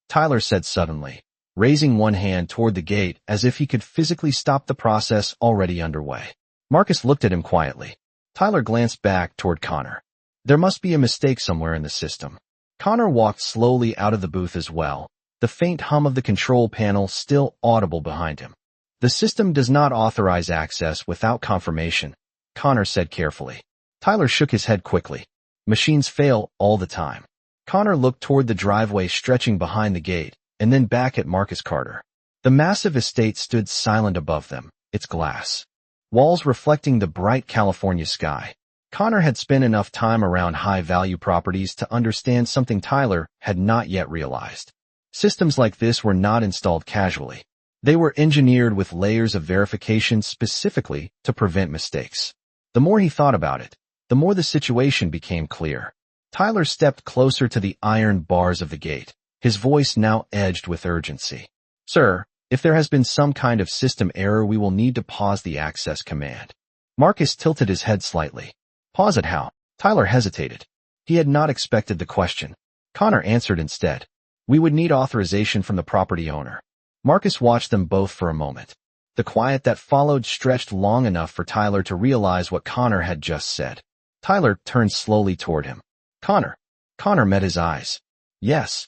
Tyler said suddenly, raising one hand toward the gate as if he could physically stop the process already underway. Marcus looked at him quietly. Tyler glanced back toward Connor. There must be a mistake somewhere in the system. Connor walked slowly out of the booth as well, the faint hum of the control panel still audible behind him. The system does not authorize access without confirmation, Connor said carefully. Tyler shook his head quickly. Machines fail all the time. Connor looked toward the driveway stretching behind the gate, and then back at Marcus Carter. The massive estate stood silent above them, its glass walls reflecting the bright California sky. Connor had spent enough time around high-value properties to understand something Tyler had not yet realized. Systems like this were not installed casually. They were engineered with layers of verification specifically to prevent mistakes. The more he thought about it, the more the situation became clear. Tyler stepped closer to the iron bars of the gate, his voice now edged with urgency. "Sir, if there has been some kind of system error, we will need to pause the access command." Marcus tilted his head slightly. "Pause it how?" Tyler hesitated. He had not expected the question. Connor answered instead. "We would need authorization from the property owner." Marcus watched them both for a moment. The quiet that followed stretched long enough for Tyler to realize what Connor had just said. Tyler turned slowly toward him. "Connor." Connor met his eyes. "Yes."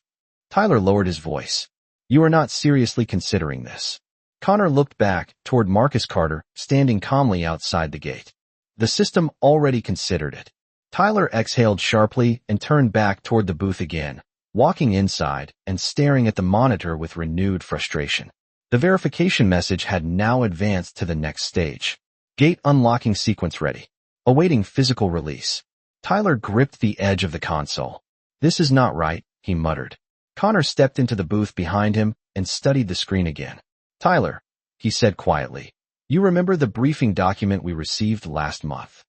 Tyler lowered his voice. "You are not seriously considering this." Connor looked back toward Marcus Carter, standing calmly outside the gate. The system already considered it. Tyler exhaled sharply and turned back toward the booth again, walking inside and staring at the monitor with renewed frustration. The verification message had now advanced to the next stage. Gate unlocking sequence ready. Awaiting physical release. Tyler gripped the edge of the console. "This is not right," he muttered. Connor stepped into the booth behind him and studied the screen again. "Tyler," he said quietly, "you remember the briefing document we received last month?"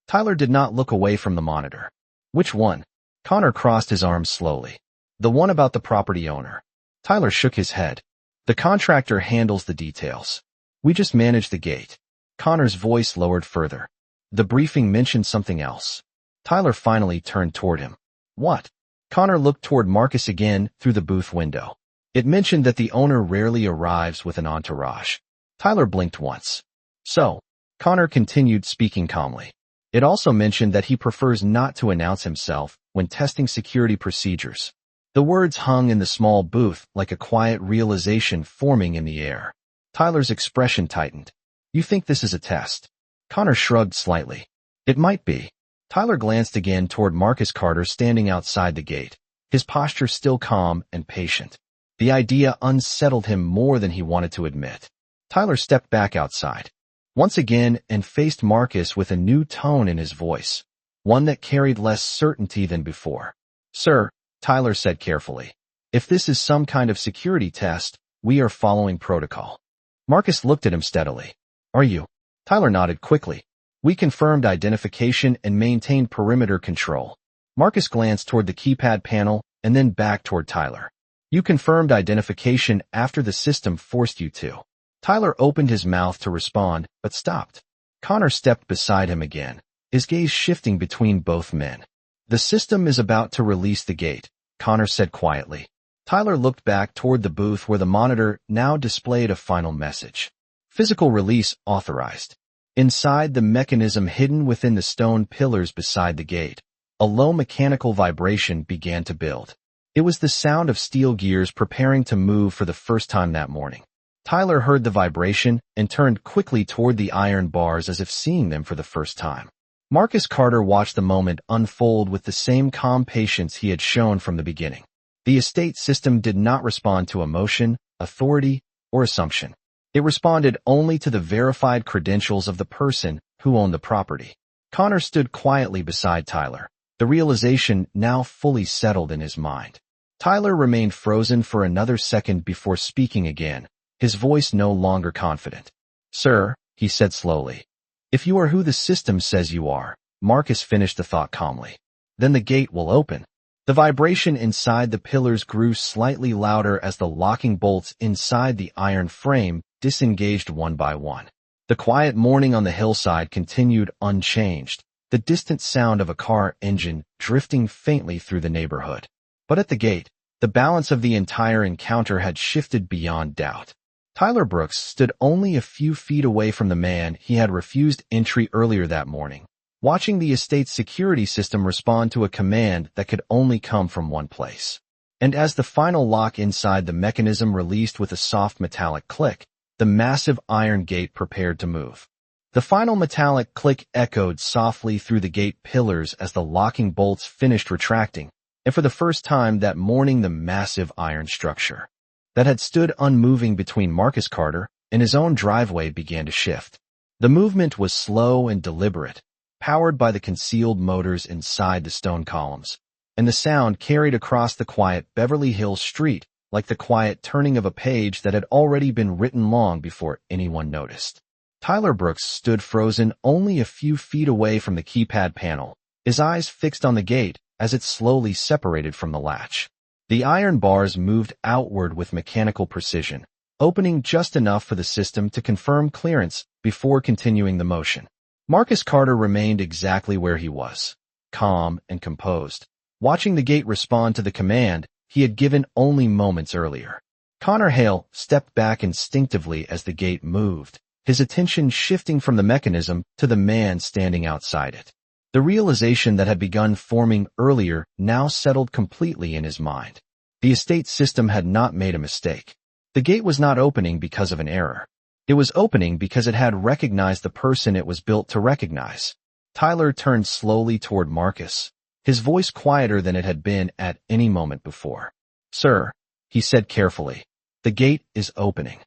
Tyler did not look away from the monitor. "Which one?" Connor crossed his arms slowly. "The one about the property owner." Tyler shook his head. "The contractor handles the details. We just manage the gate." Connor's voice lowered further. "The briefing mentioned something else." Tyler finally turned toward him. "What?" Connor looked toward Marcus again through the booth window. "It mentioned that the owner rarely arrives with an entourage." Tyler blinked once. "So," Connor continued, speaking calmly. "It also mentioned that he prefers not to announce himself when testing security procedures." The words hung in the small booth like a quiet realization forming in the air. Tyler's expression tightened. "You think this is a test?" Connor shrugged slightly. "It might be." Tyler glanced again toward Marcus Carter standing outside the gate, his posture still calm and patient. The idea unsettled him more than he wanted to admit. Tyler stepped back outside, once again, and faced Marcus with a new tone in his voice, one that carried less certainty than before. "Sir," Tyler said carefully, "if this is some kind of security test, we are following protocol." Marcus looked at him steadily. "Are you?" Tyler nodded quickly. "We confirmed identification and maintained perimeter control." Marcus glanced toward the keypad panel and then back toward Tyler. "You confirmed identification after the system forced you to." Tyler opened his mouth to respond, but stopped. Connor stepped beside him again, his gaze shifting between both men. "The system is about to release the gate," Connor said quietly. Tyler looked back toward the booth where the monitor now displayed a final message. "Physical release authorized." Inside the mechanism hidden within the stone pillars beside the gate, a low mechanical vibration began to build. It was the sound of steel gears preparing to move for the first time that morning. Tyler heard the vibration and turned quickly toward the iron bars as if seeing them for the first time. Marcus Carter watched the moment unfold with the same calm patience he had shown from the beginning. The estate system did not respond to emotion, authority, or assumption. It responded only to the verified credentials of the person who owned the property. Connor stood quietly beside Tyler, the realization now fully settled in his mind. Tyler remained frozen for another second before speaking again, his voice no longer confident. "Sir," he said slowly, "if you are who the system says you are," Marcus finished the thought calmly, "then the gate will open." The vibration inside the pillars grew slightly louder as the locking bolts inside the iron frame disengaged one by one. The quiet morning on the hillside continued unchanged, the distant sound of a car engine drifting faintly through the neighborhood. But at the gate, the balance of the entire encounter had shifted beyond doubt. Tyler Brooks stood only a few feet away from the man he had refused entry earlier that morning, watching the estate's security system respond to a command that could only come from one place. And as the final lock inside the mechanism released with a soft metallic click, the massive iron gate prepared to move. The final metallic click echoed softly through the gate pillars as the locking bolts finished retracting, and for the first time that morning the massive iron structure that had stood unmoving between Marcus Carter and his own driveway began to shift. The movement was slow and deliberate, powered by the concealed motors inside the stone columns, and the sound carried across the quiet Beverly Hills street like the quiet turning of a page that had already been written long before anyone noticed. Tyler Brooks stood frozen only a few feet away from the keypad panel, his eyes fixed on the gate as it slowly separated from the latch. The iron bars moved outward with mechanical precision, opening just enough for the system to confirm clearance before continuing the motion. Marcus Carter remained exactly where he was, calm and composed, watching the gate respond to the command he had given only moments earlier. Connor Hale stepped back instinctively as the gate moved, his attention shifting from the mechanism to the man standing outside it. The realization that had begun forming earlier now settled completely in his mind. The estate system had not made a mistake. The gate was not opening because of an error. It was opening because it had recognized the person it was built to recognize. Tyler turned slowly toward Marcus, his voice quieter than it had been at any moment before. "Sir," he said carefully, "the gate is opening."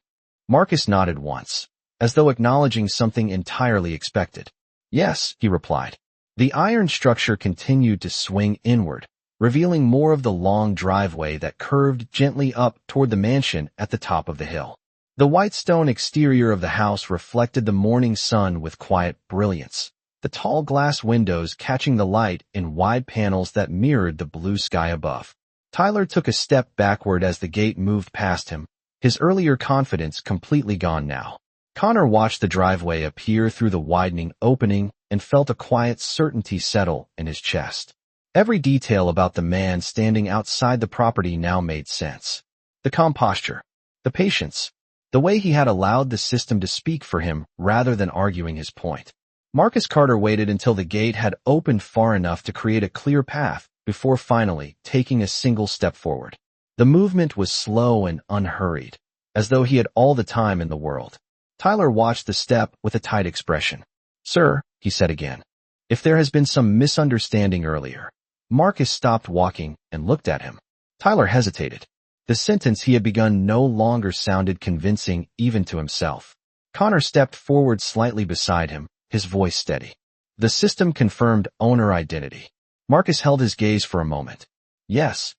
Marcus nodded once, as though acknowledging something entirely expected. "Yes," he replied. The iron structure continued to swing inward, revealing more of the long driveway that curved gently up toward the mansion at the top of the hill. The white stone exterior of the house reflected the morning sun with quiet brilliance, the tall glass windows catching the light in wide panels that mirrored the blue sky above. Tyler took a step backward as the gate moved past him, his earlier confidence completely gone now. Connor watched the driveway appear through the widening opening and felt a quiet certainty settle in his chest. Every detail about the man standing outside the property now made sense. The calm posture, the patience, the way he had allowed the system to speak for him rather than arguing his point. Marcus Carter waited until the gate had opened far enough to create a clear path before finally taking a single step forward. The movement was slow and unhurried, as though he had all the time in the world. Tyler watched the step with a tight expression. "Sir," he said again, "if there has been some misunderstanding earlier." Marcus stopped walking and looked at him. Tyler hesitated. The sentence he had begun no longer sounded convincing even to himself. Connor stepped forward slightly beside him, his voice steady. "The system confirmed owner identity." Marcus held his gaze for a moment. "Yes."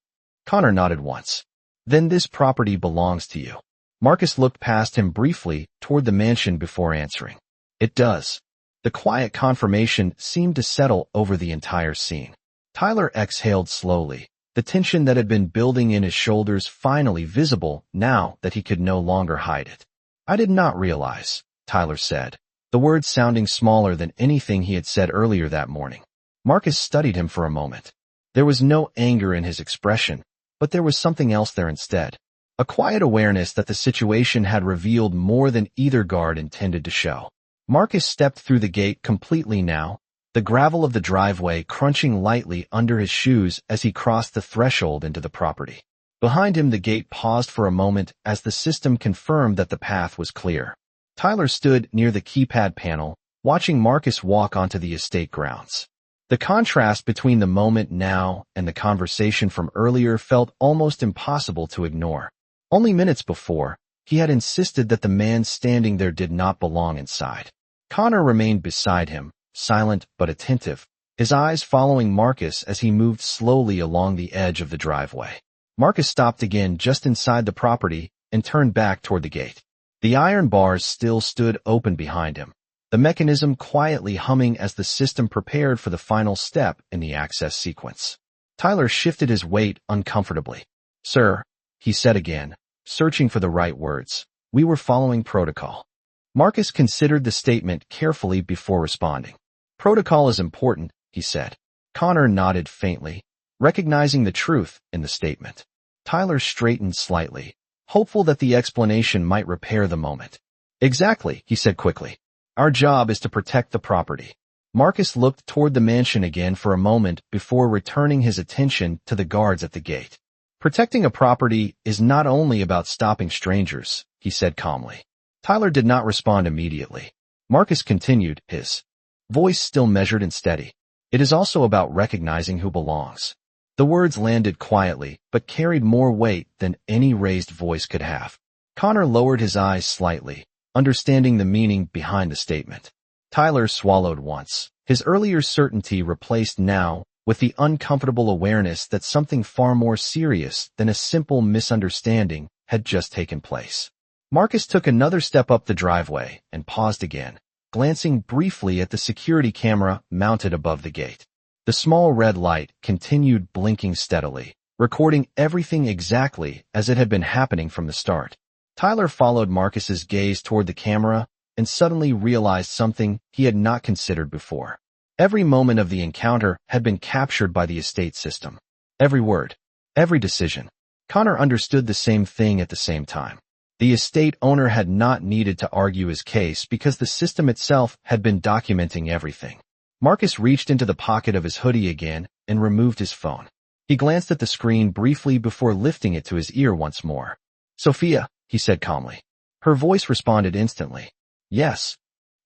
Connor nodded once. "Then this property belongs to you." Marcus looked past him briefly toward the mansion before answering. "It does." The quiet confirmation seemed to settle over the entire scene. Tyler exhaled slowly, the tension that had been building in his shoulders finally visible now that he could no longer hide it. "I did not realize," Tyler said, the words sounding smaller than anything he had said earlier that morning. Marcus studied him for a moment. There was no anger in his expression, but there was something else there instead. A quiet awareness that the situation had revealed more than either guard intended to show. Marcus stepped through the gate completely now, the gravel of the driveway crunching lightly under his shoes as he crossed the threshold into the property. Behind him the gate paused for a moment as the system confirmed that the path was clear. Tyler stood near the keypad panel, watching Marcus walk onto the estate grounds. The contrast between the moment now and the conversation from earlier felt almost impossible to ignore. Only minutes before, he had insisted that the man standing there did not belong inside. Connor remained beside him, silent but attentive, his eyes following Marcus as he moved slowly along the edge of the driveway. Marcus stopped again just inside the property and turned back toward the gate. The iron bars still stood open behind him, the mechanism quietly humming as the system prepared for the final step in the access sequence. Tyler shifted his weight uncomfortably. "Sir," he said again, searching for the right words, "we were following protocol." Marcus considered the statement carefully before responding. "Protocol is important," he said. Connor nodded faintly, recognizing the truth in the statement. Tyler straightened slightly, hopeful that the explanation might repair the moment. "Exactly," he said quickly. "Our job is to protect the property." Marcus looked toward the mansion again for a moment before returning his attention to the guards at the gate. "Protecting a property is not only about stopping strangers," he said calmly. Tyler did not respond immediately. Marcus continued, his voice still measured and steady. "It is also about recognizing who belongs." The words landed quietly, but carried more weight than any raised voice could have. Connor lowered his eyes slightly, understanding the meaning behind the statement. Tyler swallowed once, his earlier certainty replaced now with the uncomfortable awareness that something far more serious than a simple misunderstanding had just taken place. Marcus took another step up the driveway and paused again, glancing briefly at the security camera mounted above the gate. The small red light continued blinking steadily, recording everything exactly as it had been happening from the start. Tyler followed Marcus's gaze toward the camera and suddenly realized something he had not considered before. Every moment of the encounter had been captured by the estate system. Every word, every decision. Connor understood the same thing at the same time. The estate owner had not needed to argue his case because the system itself had been documenting everything. Marcus reached into the pocket of his hoodie again and removed his phone. He glanced at the screen briefly before lifting it to his ear once more. "Sophia," he said calmly. Her voice responded instantly. "Yes."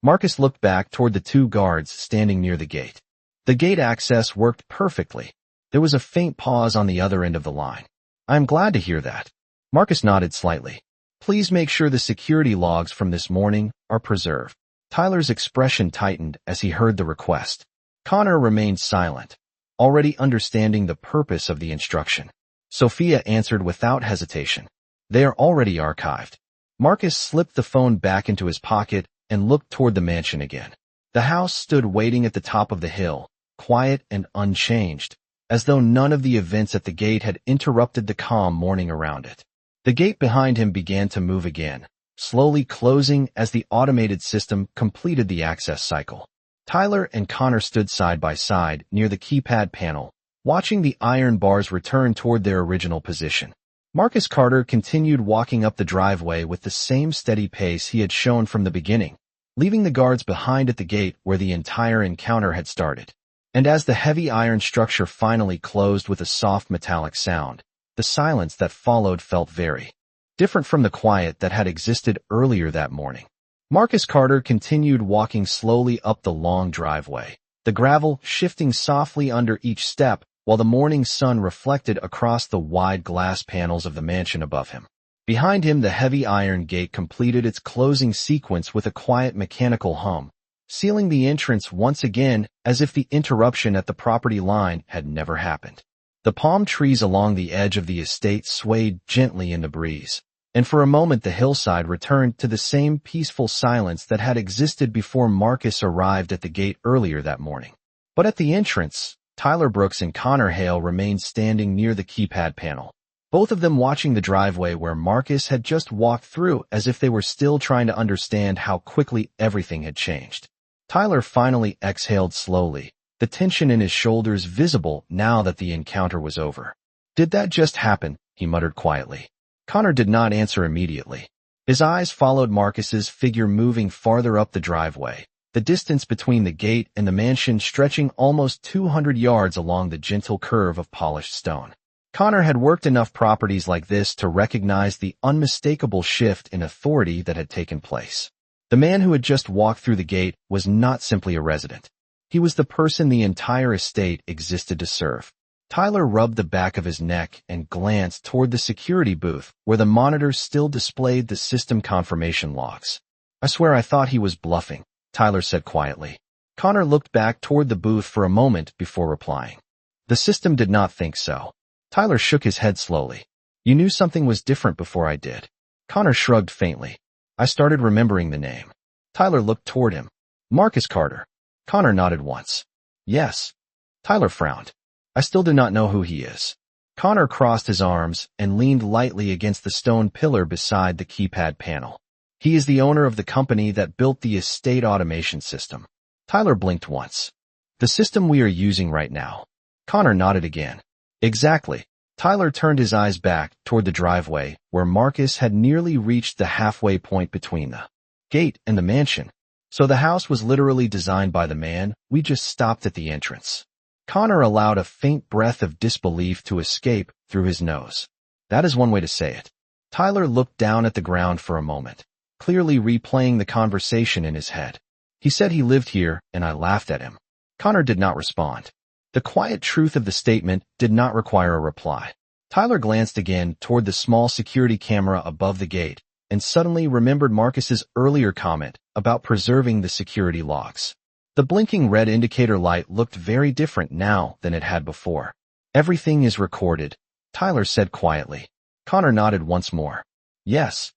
Marcus looked back toward the two guards standing near the gate. The gate access worked perfectly. There was a faint pause on the other end of the line. "I am glad to hear that." Marcus nodded slightly. "Please make sure the security logs from this morning are preserved." Tyler's expression tightened as he heard the request. Connor remained silent, already understanding the purpose of the instruction. Sophia answered without hesitation. "They are already archived." Marcus slipped the phone back into his pocket and looked toward the mansion again. The house stood waiting at the top of the hill, quiet and unchanged, as though none of the events at the gate had interrupted the calm morning around it. The gate behind him began to move again, slowly closing as the automated system completed the access cycle. Tyler and Connor stood side by side near the keypad panel, watching the iron bars return toward their original position. Marcus Carter continued walking up the driveway with the same steady pace he had shown from the beginning, leaving the guards behind at the gate where the entire encounter had started. And as the heavy iron structure finally closed with a soft metallic sound, the silence that followed felt very different from the quiet that had existed earlier that morning. Marcus Carter continued walking slowly up the long driveway, the gravel shifting softly under each step while the morning sun reflected across the wide glass panels of the mansion above him. Behind him, the heavy iron gate completed its closing sequence with a quiet mechanical hum, sealing the entrance once again as if the interruption at the property line had never happened. The palm trees along the edge of the estate swayed gently in the breeze, and for a moment the hillside returned to the same peaceful silence that had existed before Marcus arrived at the gate earlier that morning. But at the entrance, Tyler Brooks and Connor Hale remained standing near the keypad panel, both of them watching the driveway where Marcus had just walked through as if they were still trying to understand how quickly everything had changed. Tyler finally exhaled slowly, the tension in his shoulders visible now that the encounter was over. "Did that just happen?" he muttered quietly. Connor did not answer immediately. His eyes followed Marcus's figure moving farther up the driveway, the distance between the gate and the mansion stretching almost 200 yards along the gentle curve of polished stone. Connor had worked enough properties like this to recognize the unmistakable shift in authority that had taken place. The man who had just walked through the gate was not simply a resident. He was the person the entire estate existed to serve. Tyler rubbed the back of his neck and glanced toward the security booth where the monitors still displayed the system confirmation logs. "I swear I thought he was bluffing," Tyler said quietly. Connor looked back toward the booth for a moment before replying. "The system did not think so." Tyler shook his head slowly. "You knew something was different before I did." Connor shrugged faintly. "I started remembering the name." Tyler looked toward him. "Marcus Carter." Connor nodded once. "Yes." Tyler frowned. "I still do not know who he is." Connor crossed his arms and leaned lightly against the stone pillar beside the keypad panel. "He is the owner of the company that built the estate automation system." Tyler blinked once. "The system we are using right now." Connor nodded again. "Exactly." Tyler turned his eyes back toward the driveway where Marcus had nearly reached the halfway point between the gate and the mansion. "So the house was literally designed by the man. We just stopped at the entrance." Connor allowed a faint breath of disbelief to escape through his nose. "That is one way to say it." Tyler looked down at the ground for a moment, clearly replaying the conversation in his head. "He said he lived here, and I laughed at him." Connor did not respond. The quiet truth of the statement did not require a reply. Tyler glanced again toward the small security camera above the gate and suddenly remembered Marcus's earlier comment about preserving the security logs. The blinking red indicator light looked very different now than it had before. "Everything is recorded," Tyler said quietly. Connor nodded once more. "Yes."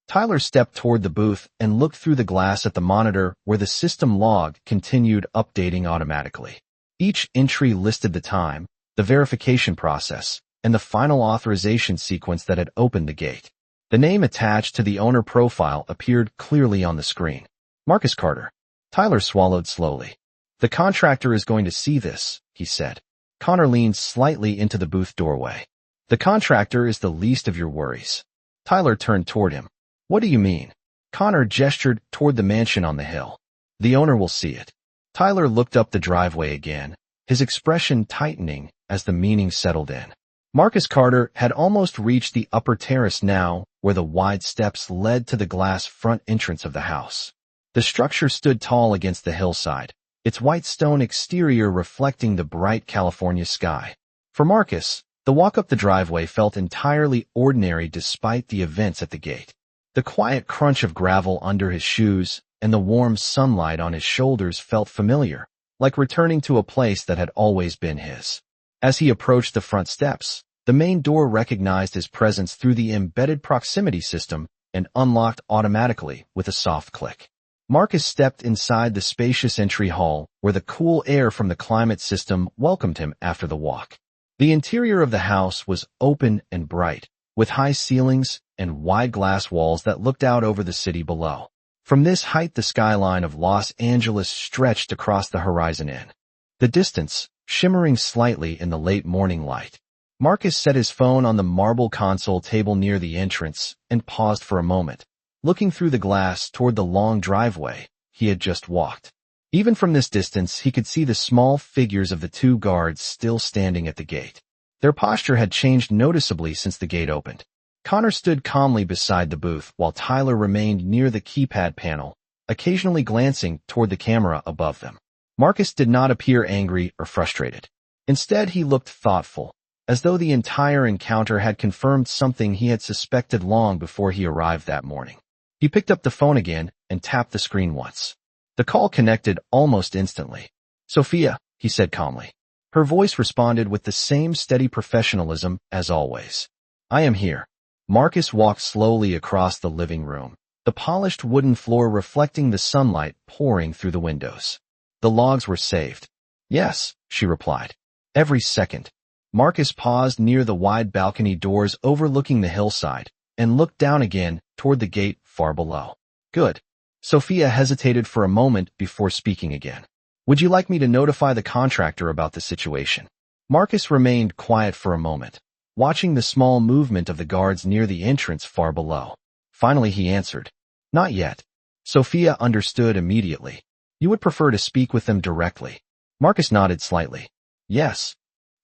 Tyler stepped toward the booth and looked through the glass at the monitor where the system log continued updating automatically. Each entry listed the time, the verification process, and the final authorization sequence that had opened the gate. The name attached to the owner profile appeared clearly on the screen. Marcus Carter. Tyler swallowed slowly. "The contractor is going to see this," he said. Connor leaned slightly into the booth doorway. "The contractor is the least of your worries." Tyler turned toward him. "What do you mean?" Connor gestured toward the mansion on the hill. "The owner will see it." Tyler looked up the driveway again, his expression tightening as the meaning settled in. Marcus Carter had almost reached the upper terrace now, where the wide steps led to the glass front entrance of the house. The structure stood tall against the hillside, its white stone exterior reflecting the bright California sky. For Marcus, the walk up the driveway felt entirely ordinary despite the events at the gate. The quiet crunch of gravel under his shoes and the warm sunlight on his shoulders felt familiar, like returning to a place that had always been his. As he approached the front steps, the main door recognized his presence through the embedded proximity system and unlocked automatically with a soft click. Marcus stepped inside the spacious entry hall where the cool air from the climate system welcomed him after the walk. The interior of the house was open and bright, with high ceilings and wide glass walls that looked out over the city below. From this height, the skyline of Los Angeles stretched across the horizon in the distance, shimmering slightly in the late morning light. Marcus set his phone on the marble console table near the entrance and paused for a moment, looking through the glass toward the long driveway he had just walked. Even from this distance, he could see the small figures of the two guards still standing at the gate. Their posture had changed noticeably since the gate opened. Connor stood calmly beside the booth while Tyler remained near the keypad panel, occasionally glancing toward the camera above them. Marcus did not appear angry or frustrated. Instead, he looked thoughtful, as though the entire encounter had confirmed something he had suspected long before he arrived that morning. He picked up the phone again and tapped the screen once. The call connected almost instantly. "Sophia," he said calmly. Her voice responded with the same steady professionalism as always. "I am here." Marcus walked slowly across the living room, the polished wooden floor reflecting the sunlight pouring through the windows. "The logs were saved." "Yes," she replied. "Every second." Marcus paused near the wide balcony doors overlooking the hillside and looked down again toward the gate far below. "Good." Sophia hesitated for a moment before speaking again. "Would you like me to notify the contractor about the situation?" Marcus remained quiet for a moment, watching the small movement of the guards near the entrance far below. Finally he answered, "Not yet." Sophia understood immediately. "You would prefer to speak with them directly?" Marcus nodded slightly. "Yes."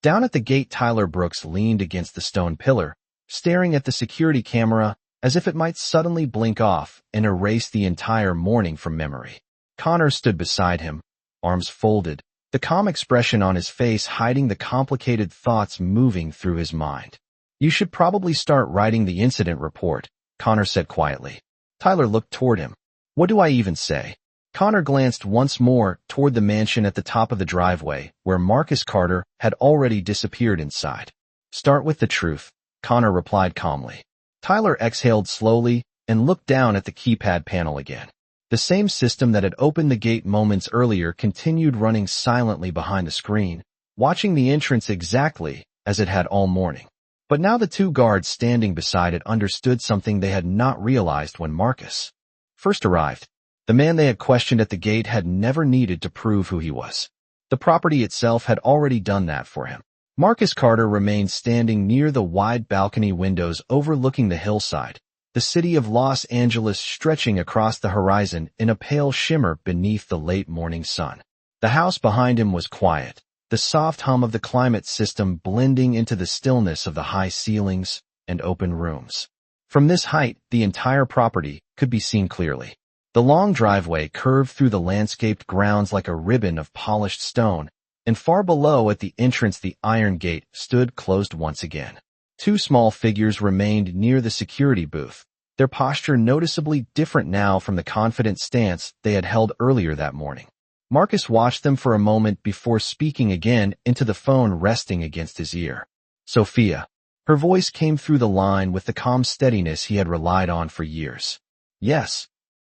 Down at the gate, Tyler Brooks leaned against the stone pillar, staring at the security camera as if it might suddenly blink off and erase the entire morning from memory. Connor stood beside him, arms folded, the calm expression on his face hiding the complicated thoughts moving through his mind. "You should probably start writing the incident report," Connor said quietly. Tyler looked toward him. "What do I even say?" Connor glanced once more toward the mansion at the top of the driveway, where Marcus Carter had already disappeared inside. "Start with the truth," Connor replied calmly. Tyler exhaled slowly and looked down at the keypad panel again. The same system that had opened the gate moments earlier continued running silently behind the screen, watching the entrance exactly as it had all morning. But now the two guards standing beside it understood something they had not realized when Marcus first arrived. The man they had questioned at the gate had never needed to prove who he was. The property itself had already done that for him. Marcus Carter remained standing near the wide balcony windows overlooking the hillside, the city of Los Angeles stretching across the horizon in a pale shimmer beneath the late morning sun. The house behind him was quiet, the soft hum of the climate system blending into the stillness of the high ceilings and open rooms. From this height, the entire property could be seen clearly. The long driveway curved through the landscaped grounds like a ribbon of polished stone, and far below at the entrance the iron gate stood closed once again. Two small figures remained near the security booth, their posture noticeably different now from the confident stance they had held earlier that morning. Marcus watched them for a moment before speaking again into the phone resting against his ear. Sophia. Her voice came through the line with the calm steadiness he had relied on for years. Yes.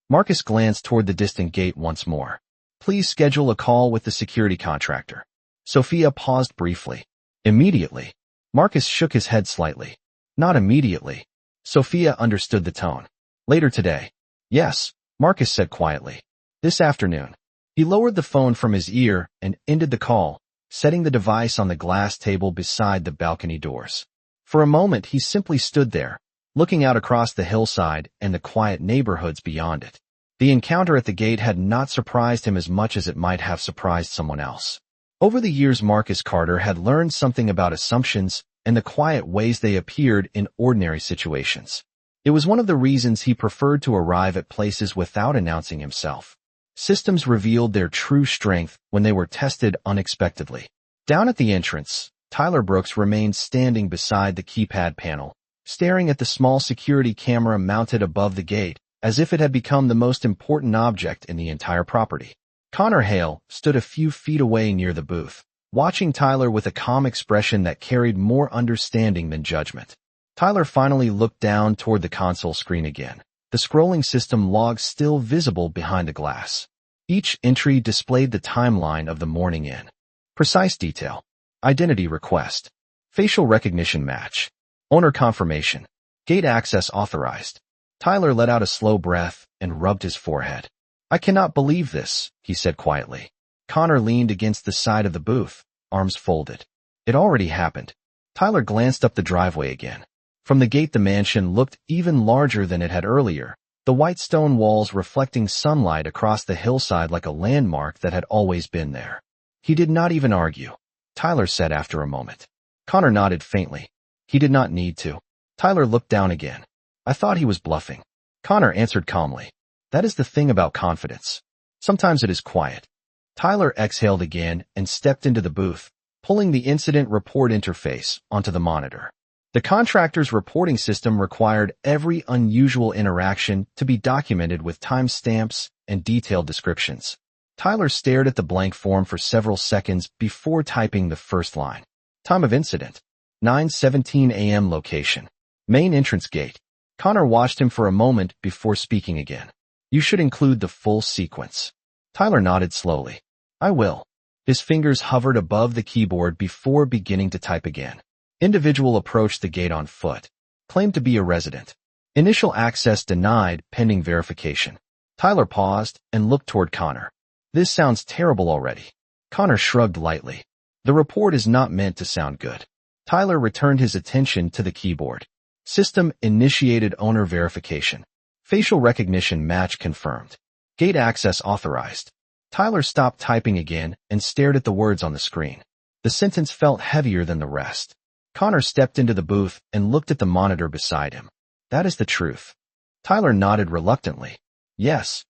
Marcus glanced toward the distant gate once more. Please schedule a call with the security contractor. Sophia paused briefly. Immediately. Marcus shook his head slightly. Not immediately. Sophia understood the tone. Later today. Yes, Marcus said quietly. This afternoon. He lowered the phone from his ear and ended the call, setting the device on the glass table beside the balcony doors. For a moment he simply stood there, looking out across the hillside and the quiet neighborhoods beyond it. The encounter at the gate had not surprised him as much as it might have surprised someone else. Over the years Marcus Carter had learned something about assumptions and the quiet ways they appeared in ordinary situations. It was one of the reasons he preferred to arrive at places without announcing himself. Systems revealed their true strength when they were tested unexpectedly. Down at the entrance, Tyler Brooks remained standing beside the keypad panel, staring at the small security camera mounted above the gate, as if it had become the most important object in the entire property. Connor Hale stood a few feet away near the booth, watching Tyler with a calm expression that carried more understanding than judgment. Tyler finally looked down toward the console screen again, the scrolling system logs still visible behind the glass. Each entry displayed the timeline of the morning in precise detail. Identity request. Facial recognition match. Owner confirmation. Gate access authorized. Tyler let out a slow breath and rubbed his forehead. I cannot believe this, he said quietly. Connor leaned against the side of the booth, arms folded. It already happened. Tyler glanced up the driveway again. From the gate the mansion looked even larger than it had earlier, the white stone walls reflecting sunlight across the hillside like a landmark that had always been there. He did not even argue, Tyler said after a moment. Connor nodded faintly. He did not need to. Tyler looked down again. I thought he was bluffing. Connor answered calmly. That is the thing about confidence. Sometimes it is quiet. Tyler exhaled again and stepped into the booth, pulling the incident report interface onto the monitor. The contractor's reporting system required every unusual interaction to be documented with timestamps and detailed descriptions. Tyler stared at the blank form for several seconds before typing the first line. Time of incident. 9:17 a.m. Location. Main entrance gate. Connor watched him for a moment before speaking again. You should include the full sequence. Tyler nodded slowly. I will. His fingers hovered above the keyboard before beginning to type again. Individual approached the gate on foot. Claimed to be a resident. Initial access denied pending verification. Tyler paused and looked toward Connor. This sounds terrible already. Connor shrugged lightly. The report is not meant to sound good. Tyler returned his attention to the keyboard. System initiated owner verification. Facial recognition match confirmed. Gate access authorized. Tyler stopped typing again and stared at the words on the screen. The sentence felt heavier than the rest. Connor stepped into the booth and looked at the monitor beside him. That is the truth. Tyler nodded reluctantly. Yes.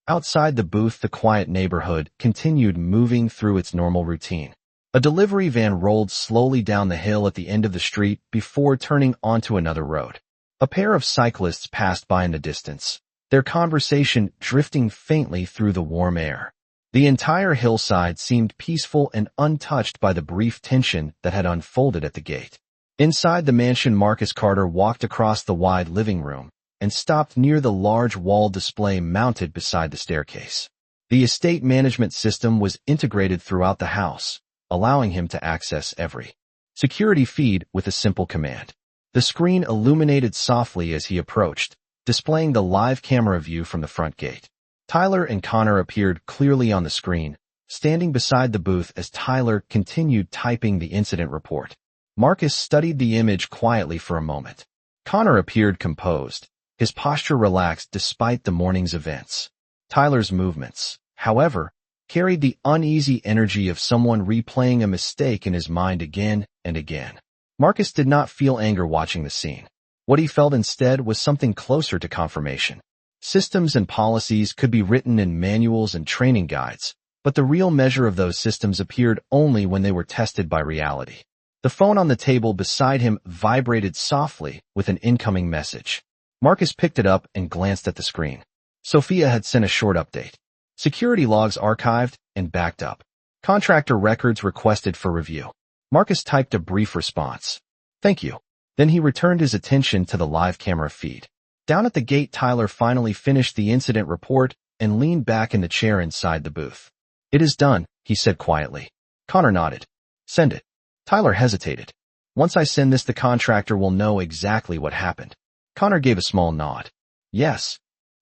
Outside the booth, the quiet neighborhood continued moving through its normal routine. A delivery van rolled slowly down the hill at the end of the street before turning onto another road. A pair of cyclists passed by in the distance, their conversation drifting faintly through the warm air. The entire hillside seemed peaceful and untouched by the brief tension that had unfolded at the gate. Inside the mansion, Marcus Carter walked across the wide living room and stopped near the large wall display mounted beside the staircase. The estate management system was integrated throughout the house, allowing him to access every security feed with a simple command. The screen illuminated softly as he approached, displaying the live camera view from the front gate. Tyler and Connor appeared clearly on the screen, standing beside the booth as Tyler continued typing the incident report. Marcus studied the image quietly for a moment. Connor appeared composed, his posture relaxed despite the morning's events. Tyler's movements, however, carried the uneasy energy of someone replaying a mistake in his mind again and again. Marcus did not feel anger watching the scene. What he felt instead was something closer to confirmation. Systems and policies could be written in manuals and training guides, But the real measure of those systems appeared only when they were tested by reality. The phone on the table beside him vibrated softly with an incoming message. Marcus picked it up and glanced at the screen. Sophia had sent a short update. Security logs archived and backed up. Contractor records requested for review. Marcus typed a brief response. Thank you. Then he returned his attention to the live camera feed. Down at the gate, Tyler finally finished the incident report and leaned back in the chair inside the booth. It is done, he said quietly. Connor nodded. Send it. Tyler hesitated. Once I send this, the contractor will know exactly what happened. Connor gave a small nod. Yes.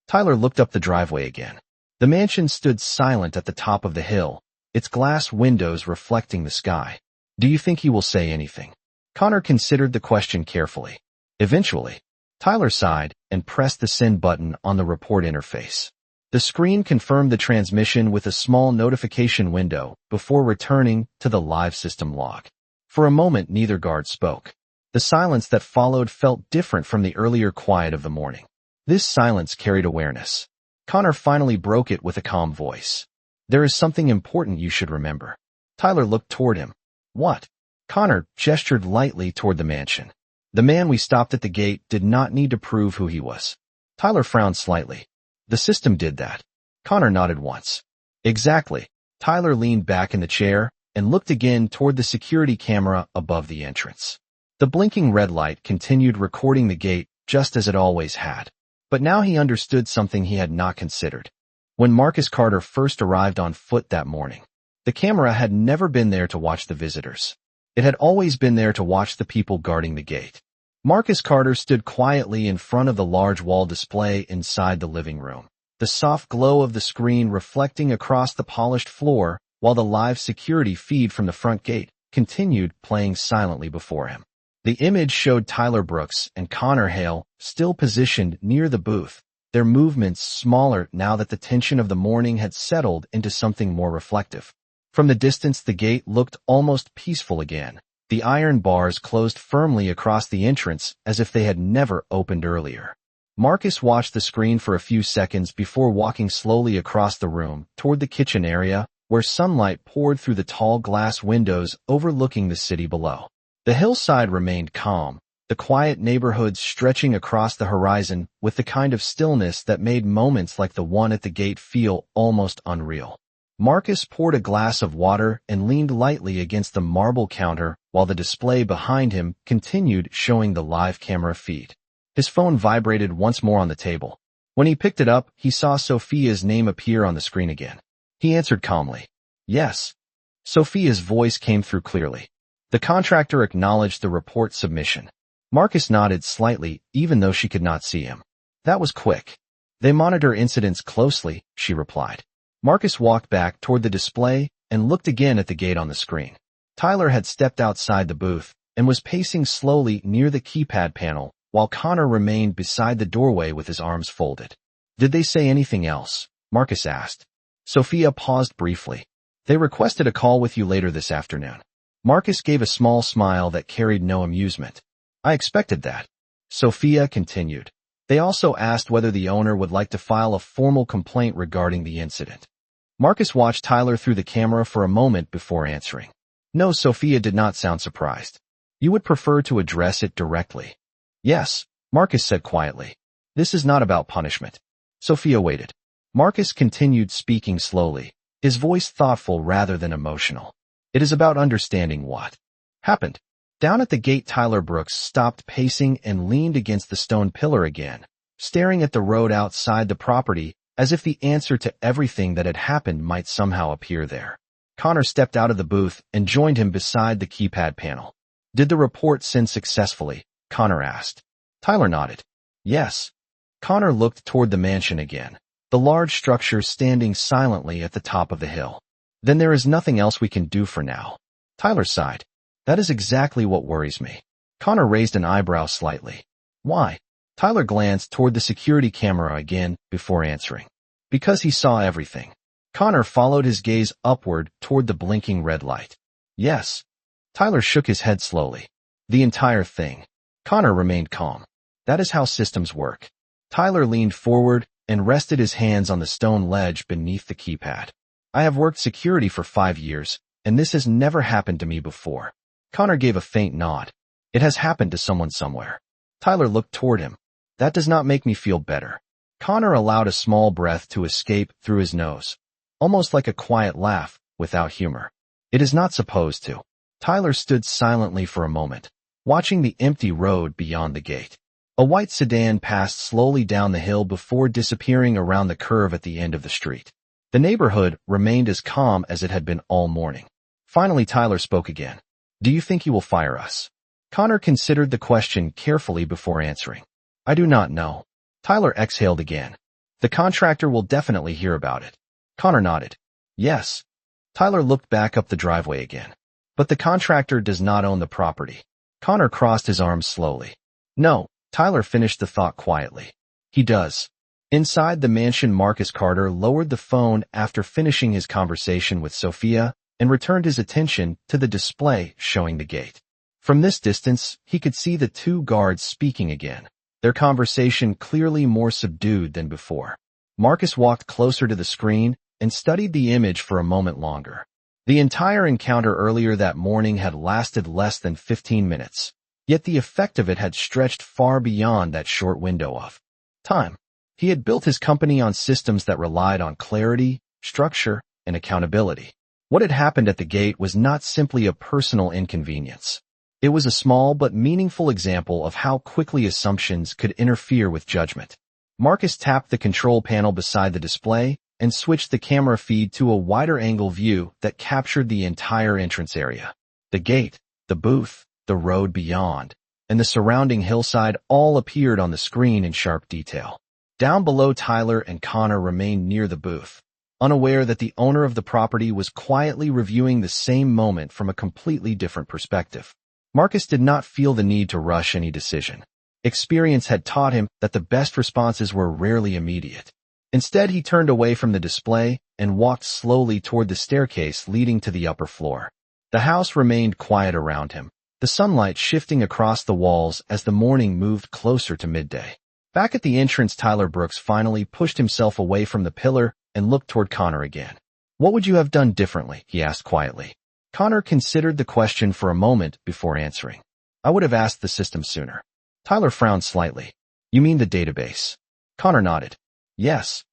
Tyler looked up the driveway again. The mansion stood silent at the top of the hill, its glass windows reflecting the sky. Do you think he will say anything? Connor considered the question carefully. Eventually, Tyler sighed and pressed the send button on the report interface. The screen confirmed the transmission with a small notification window before returning to the live system log. For a moment, neither guard spoke. The silence that followed felt different from the earlier quiet of the morning. This silence carried awareness. Connor finally broke it with a calm voice. There is something important you should remember. Tyler looked toward him. What? Connor gestured lightly toward the mansion. The man we stopped at the gate did not need to prove who he was. Tyler frowned slightly. The system did that. Connor nodded once. Exactly. Tyler leaned back in the chair and looked again toward the security camera above the entrance. The blinking red light continued recording the gate just as it always had. But now he understood something he had not considered. When Marcus Carter first arrived on foot that morning, the camera had never been there to watch the visitors. It had always been there to watch the people guarding the gate. Marcus Carter stood quietly in front of the large wall display inside the living room, the soft glow of the screen reflecting across the polished floor, while the live security feed from the front gate continued playing silently before him. The image showed Tyler Brooks and Connor Hale still positioned near the booth, their movements smaller now that the tension of the morning had settled into something more reflective. From the distance, the gate looked almost peaceful again. The iron bars closed firmly across the entrance as if they had never opened earlier. Marcus watched the screen for a few seconds before walking slowly across the room toward the kitchen area, where sunlight poured through the tall glass windows overlooking the city below. The hillside remained calm, the quiet neighborhoods stretching across the horizon with the kind of stillness that made moments like the one at the gate feel almost unreal. Marcus poured a glass of water and leaned lightly against the marble counter while the display behind him continued showing the live camera feed. His phone vibrated once more on the table. When he picked it up, he saw Sophia's name appear on the screen again. He answered calmly. Yes. Sophia's voice came through clearly. The contractor acknowledged the report submission. Marcus nodded slightly, even though she could not see him. That was quick. They monitor incidents closely, she replied. Marcus walked back toward the display and looked again at the gate on the screen. Tyler had stepped outside the booth and was pacing slowly near the keypad panel, while Connor remained beside the doorway with his arms folded. Did they say anything else? Marcus asked. Sophia paused briefly. They requested a call with you later this afternoon. Marcus gave a small smile that carried no amusement. I expected that. Sophia continued. They also asked whether the owner would like to file a formal complaint regarding the incident. Marcus watched Tyler through the camera for a moment before answering. No, Sophia did not sound surprised. You would prefer to address it directly. Yes, Marcus said quietly. This is not about punishment. Sophia waited. Marcus continued speaking slowly, his voice thoughtful rather than emotional. It is about understanding what happened. Down at the gate, Tyler Brooks stopped pacing and leaned against the stone pillar again, staring at the road outside the property as if the answer to everything that had happened might somehow appear there. Connor stepped out of the booth and joined him beside the keypad panel. Did the report send successfully? Connor asked. Tyler nodded. Yes. Connor looked toward the mansion again, the large structure standing silently at the top of the hill. Then there is nothing else we can do for now. Tyler sighed. That is exactly what worries me. Connor raised an eyebrow slightly. Why? Tyler glanced toward the security camera again before answering. Because he saw everything. Connor followed his gaze upward toward the blinking red light. Yes. Tyler shook his head slowly. The entire thing. Connor remained calm. That is how systems work. Tyler leaned forward and rested his hands on the stone ledge beneath the keypad. I have worked security for 5 years, and this has never happened to me before. Connor gave a faint nod. It has happened to someone somewhere. Tyler looked toward him. That does not make me feel better. Connor allowed a small breath to escape through his nose, almost like a quiet laugh, without humor. It is not supposed to. Tyler stood silently for a moment, watching the empty road beyond the gate. A white sedan passed slowly down the hill before disappearing around the curve at the end of the street. The neighborhood remained as calm as it had been all morning. Finally, Tyler spoke again. Do you think you will fire us? Connor considered the question carefully before answering. I do not know. Tyler exhaled again. The contractor will definitely hear about it. Connor nodded. Yes. Tyler looked back up the driveway again. But the contractor does not own the property. Connor crossed his arms slowly. No, Tyler finished the thought quietly. He does. Inside the mansion, Marcus Carter lowered the phone after finishing his conversation with Sophia and returned his attention to the display showing the gate. From this distance, he could see the two guards speaking again, their conversation clearly more subdued than before. Marcus walked closer to the screen and studied the image for a moment longer. The entire encounter earlier that morning had lasted less than 15 minutes, yet the effect of it had stretched far beyond that short window of time. He had built his company on systems that relied on clarity, structure, and accountability. What had happened at the gate was not simply a personal inconvenience. It was a small but meaningful example of how quickly assumptions could interfere with judgment. Marcus tapped the control panel beside the display and switched the camera feed to a wider angle view that captured the entire entrance area. The gate, the booth, the road beyond, and the surrounding hillside all appeared on the screen in sharp detail. Down below, Tyler and Connor remained near the booth, unaware that the owner of the property was quietly reviewing the same moment from a completely different perspective. Marcus did not feel the need to rush any decision. Experience had taught him that the best responses were rarely immediate. Instead, he turned away from the display and walked slowly toward the staircase leading to the upper floor. The house remained quiet around him, the sunlight shifting across the walls as the morning moved closer to midday. Back at the entrance, Tyler Brooks finally pushed himself away from the pillar and looked toward Connor again. What would you have done differently? He asked quietly. Connor considered the question for a moment before answering. I would have asked the system sooner. Tyler frowned slightly. You mean the database? Connor nodded. Yes.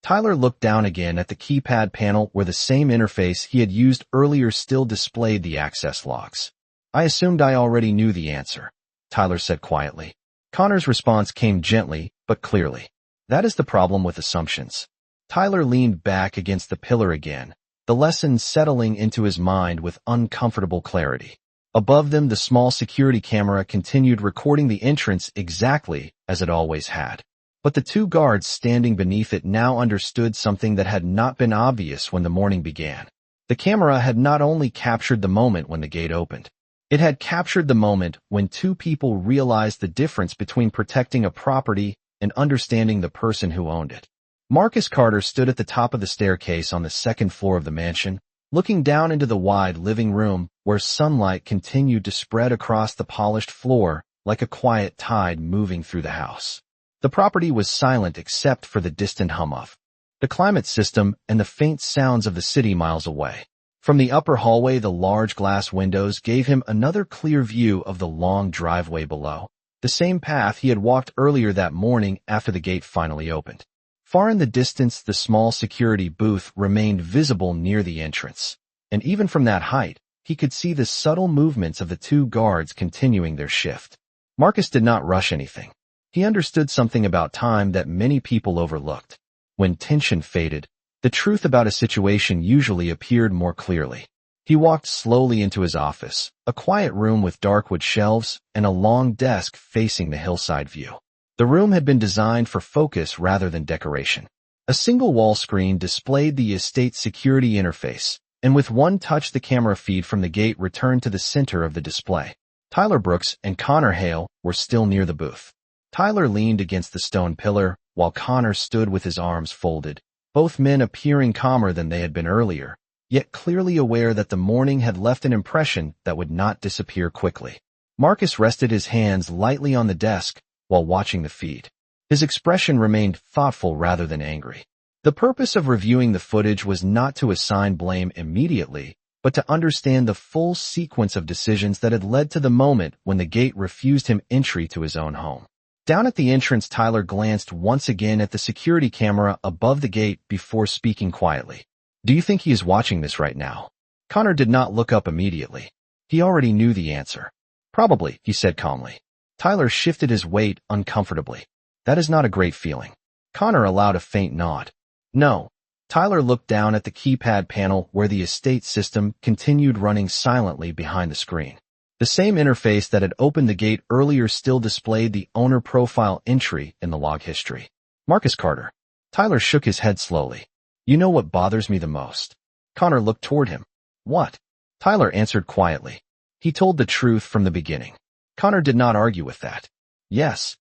Tyler looked down again at the keypad panel where the same interface he had used earlier still displayed the access logs. I assumed I already knew the answer, Tyler said quietly. Connor's response came gently but clearly. That is the problem with assumptions. Tyler leaned back against the pillar again, the lesson settling into his mind with uncomfortable clarity. Above them, the small security camera continued recording the entrance exactly as it always had. But the two guards standing beneath it now understood something that had not been obvious when the morning began. The camera had not only captured the moment when the gate opened. It had captured the moment when two people realized the difference between protecting a property and understanding the person who owned it. Marcus Carter stood at the top of the staircase on the second floor of the mansion, looking down into the wide living room where sunlight continued to spread across the polished floor like a quiet tide moving through the house. The property was silent except for the distant hum of the climate system and the faint sounds of the city miles away. From the upper hallway, the large glass windows gave him another clear view of the long driveway below, the same path he had walked earlier that morning after the gate finally opened. Far in the distance, the small security booth remained visible near the entrance, and even from that height, he could see the subtle movements of the two guards continuing their shift. Marcus did not rush anything. He understood something about time that many people overlooked. When tension faded, the truth about a situation usually appeared more clearly. He walked slowly into his office, a quiet room with dark wood shelves and a long desk facing the hillside view. The room had been designed for focus rather than decoration. A single wall screen displayed the estate security interface, and with one touch the camera feed from the gate returned to the center of the display. Tyler Brooks and Connor Hale were still near the booth. Tyler leaned against the stone pillar, while Connor stood with his arms folded, both men appearing calmer than they had been earlier, yet clearly aware that the morning had left an impression that would not disappear quickly. Marcus rested his hands lightly on the desk while watching the feed. His expression remained thoughtful rather than angry. The purpose of reviewing the footage was not to assign blame immediately, but to understand the full sequence of decisions that had led to the moment when the gate refused him entry to his own home. Down at the entrance, Tyler glanced once again at the security camera above the gate before speaking quietly. "Do you think he is watching this right now?" Connor did not look up immediately. He already knew the answer. "Probably," he said calmly. Tyler shifted his weight uncomfortably. "That is not a great feeling." Connor allowed a faint nod. "No." Tyler looked down at the keypad panel where the estate system continued running silently behind the screen. The same interface that had opened the gate earlier still displayed the owner profile entry in the log history. "Marcus Carter." Tyler shook his head slowly. "You know what bothers me the most?" Connor looked toward him. "What?" Tyler answered quietly. "He told the truth from the beginning." Connor did not argue with that. "Yes."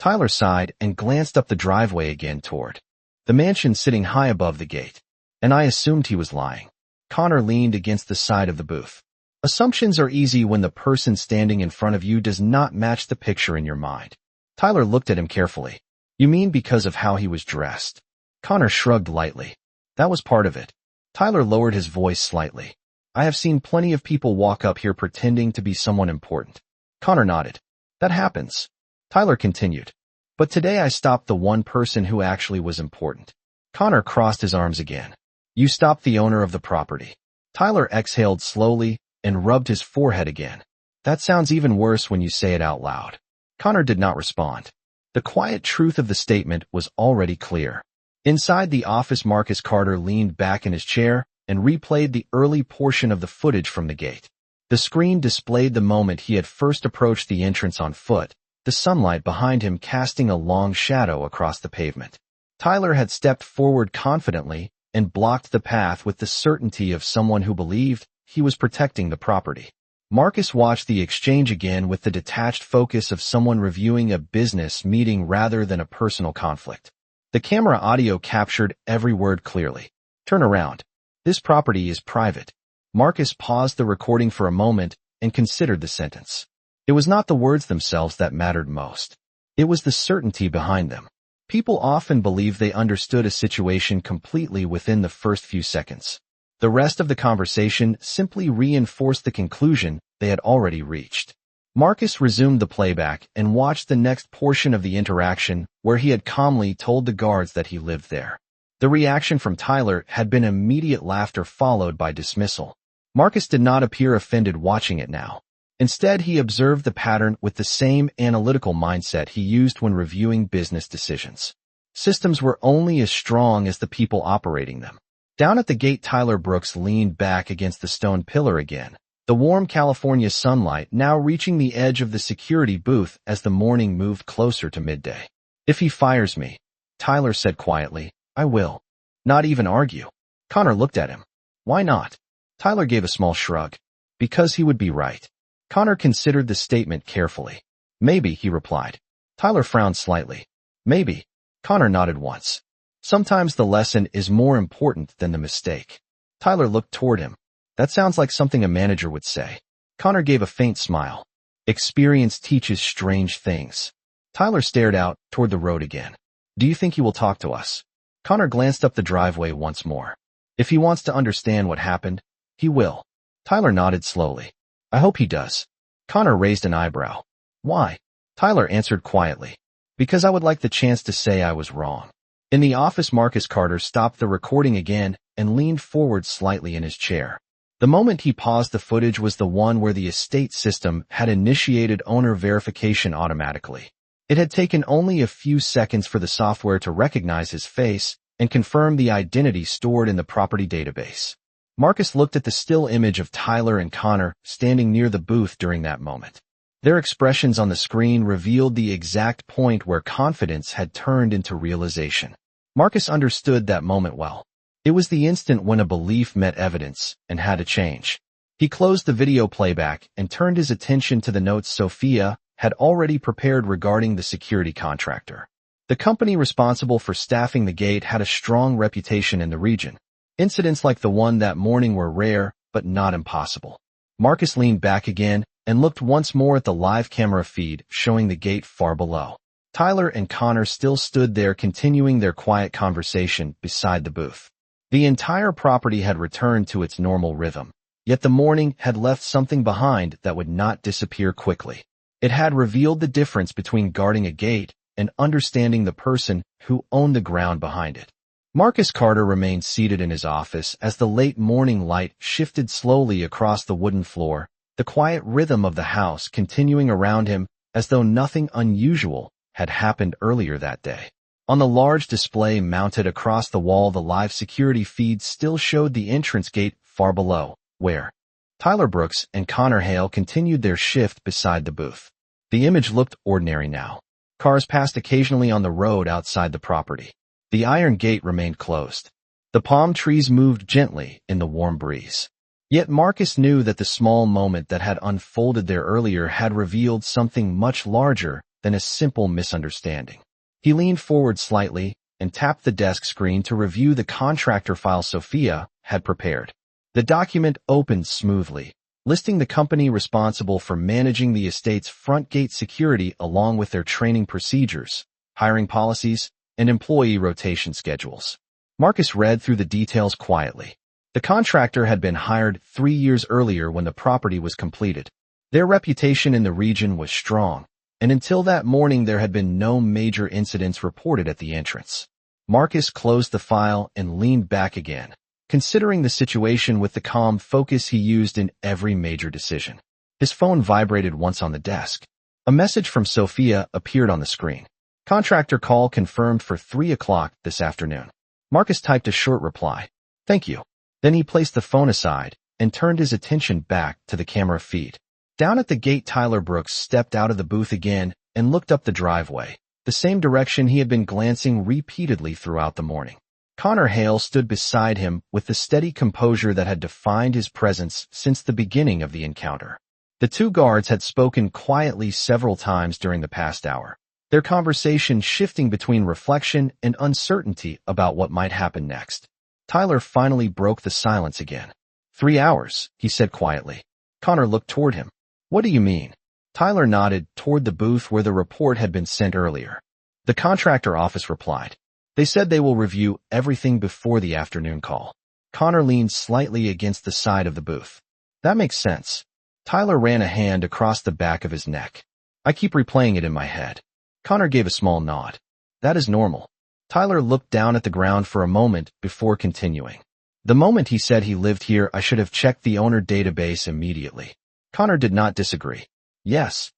Tyler sighed and glanced up the driveway again toward the mansion sitting high above the gate. "And I assumed he was lying." Connor leaned against the side of the booth. "Assumptions are easy when the person standing in front of you does not match the picture in your mind." Tyler looked at him carefully. "You mean because of how he was dressed?" Connor shrugged lightly. "That was part of it." Tyler lowered his voice slightly. "I have seen plenty of people walk up here pretending to be someone important." Connor nodded. "That happens." Tyler continued. "But today I stopped the one person who actually was important." Connor crossed his arms again. "You stopped the owner of the property." Tyler exhaled slowly and rubbed his forehead again. "That sounds even worse when you say it out loud." Connor did not respond. The quiet truth of the statement was already clear. Inside the office, Marcus Carter leaned back in his chair and replayed the early portion of the footage from the gate. The screen displayed the moment he had first approached the entrance on foot, the sunlight behind him casting a long shadow across the pavement. Tyler had stepped forward confidently and blocked the path with the certainty of someone who believed he was protecting the property. Marcus watched the exchange again with the detached focus of someone reviewing a business meeting rather than a personal conflict. The camera audio captured every word clearly. "Turn around. This property is private." Marcus paused the recording for a moment and considered the sentence. It was not the words themselves that mattered most. It was the certainty behind them. People often believe they understood a situation completely within the first few seconds. The rest of the conversation simply reinforced the conclusion they had already reached. Marcus resumed the playback and watched the next portion of the interaction where he had calmly told the guards that he lived there. The reaction from Tyler had been immediate laughter followed by dismissal. Marcus did not appear offended watching it now. Instead, he observed the pattern with the same analytical mindset he used when reviewing business decisions. Systems were only as strong as the people operating them. Down at the gate, Tyler Brooks leaned back against the stone pillar again, the warm California sunlight now reaching the edge of the security booth as the morning moved closer to midday. "If he fires me," Tyler said quietly, "I will not even argue." Connor looked at him. "Why not?" Tyler gave a small shrug. "Because he would be right." Connor considered the statement carefully. "Maybe," he replied. Tyler frowned slightly. "Maybe." Connor nodded once. "Sometimes the lesson is more important than the mistake." Tyler looked toward him. "That sounds like something a manager would say." Connor gave a faint smile. "Experience teaches strange things." Tyler stared out toward the road again. "Do you think he will talk to us?" Connor glanced up the driveway once more. "If he wants to understand what happened, he will." Tyler nodded slowly. "I hope he does." Connor raised an eyebrow. "Why?" Tyler answered quietly. "Because I would like the chance to say I was wrong." In the office, Marcus Carter stopped the recording again and leaned forward slightly in his chair. The moment he paused, the footage was the one where the estate system had initiated owner verification automatically. It had taken only a few seconds for the software to recognize his face and confirm the identity stored in the property database. Marcus looked at the still image of Tyler and Connor standing near the booth during that moment. Their expressions on the screen revealed the exact point where confidence had turned into realization. Marcus understood that moment well. It was the instant when a belief met evidence and had to change. He closed the video playback and turned his attention to the notes Sophia had already prepared regarding the security contractor. The company responsible for staffing the gate had a strong reputation in the region. Incidents like the one that morning were rare, but not impossible. Marcus leaned back again and looked once more at the live camera feed showing the gate far below. Tyler and Connor still stood there continuing their quiet conversation beside the booth. The entire property had returned to its normal rhythm, yet the morning had left something behind that would not disappear quickly. It had revealed the difference between guarding a gate and understanding the person who owned the ground behind it. Marcus Carter remained seated in his office as the late morning light shifted slowly across the wooden floor, the quiet rhythm of the house continuing around him as though nothing unusual had happened earlier that day. On the large display mounted across the wall, the live security feed still showed the entrance gate far below, where Tyler Brooks and Connor Hale continued their shift beside the booth. The image looked ordinary now. Cars passed occasionally on the road outside the property. The iron gate remained closed. The palm trees moved gently in the warm breeze. Yet Marcus knew that the small moment that had unfolded there earlier had revealed something much larger than a simple misunderstanding. He leaned forward slightly and tapped the desk screen to review the contractor file Sophia had prepared. The document opened smoothly, listing the company responsible for managing the estate's front gate security along with their training procedures, hiring policies, and employee rotation schedules. Marcus read through the details quietly. The contractor had been hired 3 years earlier when the property was completed. Their reputation in the region was strong, and until that morning there had been no major incidents reported at the entrance. Marcus closed the file and leaned back again, considering the situation with the calm focus he used in every major decision. His phone vibrated once on the desk. A message from Sophia appeared on the screen. Contractor call confirmed for 3 o'clock this afternoon. Marcus typed a short reply. Thank you. Then he placed the phone aside and turned his attention back to the camera feed. Down at the gate, Tyler Brooks stepped out of the booth again and looked up the driveway, the same direction he had been glancing repeatedly throughout the morning. Connor Hale stood beside him with the steady composure that had defined his presence since the beginning of the encounter. The two guards had spoken quietly several times during the past hour, their conversation shifting between reflection and uncertainty about what might happen next. Tyler finally broke the silence again. 3 hours, he said quietly. Connor looked toward him. What do you mean? Tyler nodded toward the booth where the report had been sent earlier. The contractor office replied. They said they will review everything before the afternoon call. Connor leaned slightly against the side of the booth. That makes sense. Tyler ran a hand across the back of his neck. I keep replaying it in my head. Connor gave a small nod. That is normal. Tyler looked down at the ground for a moment before continuing. The moment he said he lived here, I should have checked the owner database immediately. Connor did not disagree. Yes.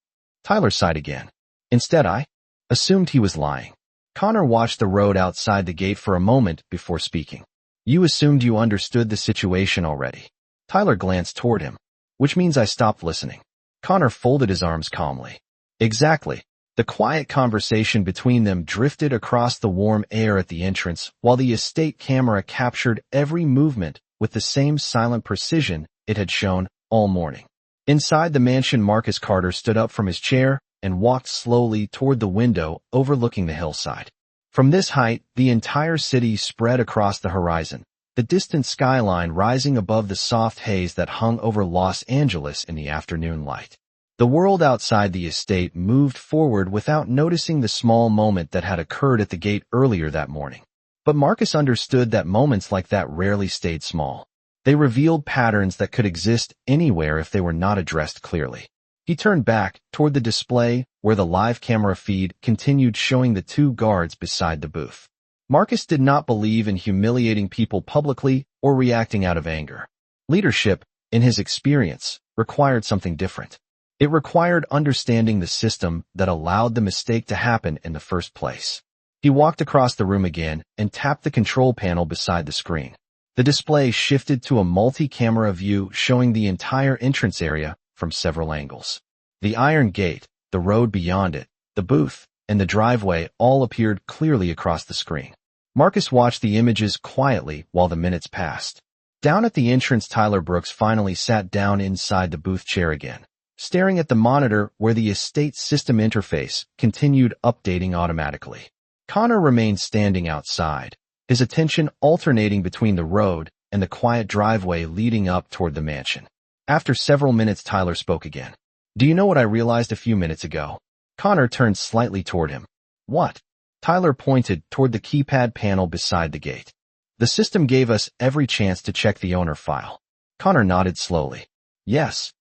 Tyler sighed again. Instead, I assumed he was lying. Connor watched the road outside the gate for a moment before speaking. You assumed you understood the situation already. Tyler glanced toward him. Which means I stopped listening. Connor folded his arms calmly. Exactly. The quiet conversation between them drifted across the warm air at the entrance, while the estate camera captured every movement with the same silent precision it had shown all morning. Inside the mansion, Marcus Carter stood up from his chair and walked slowly toward the window overlooking the hillside. From this height, the entire city spread across the horizon, the distant skyline rising above the soft haze that hung over Los Angeles in the afternoon light. The world outside the estate moved forward without noticing the small moment that had occurred at the gate earlier that morning. But Marcus understood that moments like that rarely stayed small. They revealed patterns that could exist anywhere if they were not addressed clearly. He turned back toward the display where the live camera feed continued showing the two guards beside the booth. Marcus did not believe in humiliating people publicly or reacting out of anger. Leadership, in his experience, required something different. It required understanding the system that allowed the mistake to happen in the first place. He walked across the room again and tapped the control panel beside the screen. The display shifted to a multi-camera view showing the entire entrance area from several angles. The iron gate, the road beyond it, the booth, and the driveway all appeared clearly across the screen. Marcus watched the images quietly while the minutes passed. Down at the entrance, Tyler Brooks finally sat down inside the booth chair again, staring at the monitor where the estate system interface continued updating automatically. Connor remained standing outside, his attention alternating between the road and the quiet driveway leading up toward the mansion. After several minutes, Tyler spoke again. Do you know what I realized a few minutes ago? Connor turned slightly toward him. What? Tyler pointed toward the keypad panel beside the gate. The system gave us every chance to check the owner file. Connor nodded slowly. Yes.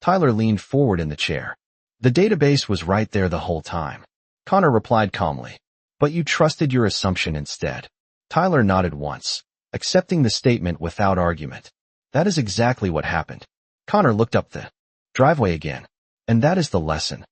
Tyler leaned forward in the chair. The database was right there the whole time. Connor replied calmly. But you trusted your assumption instead. Tyler nodded once, accepting the statement without argument. That is exactly what happened. Connor looked up the driveway again. And that is the lesson.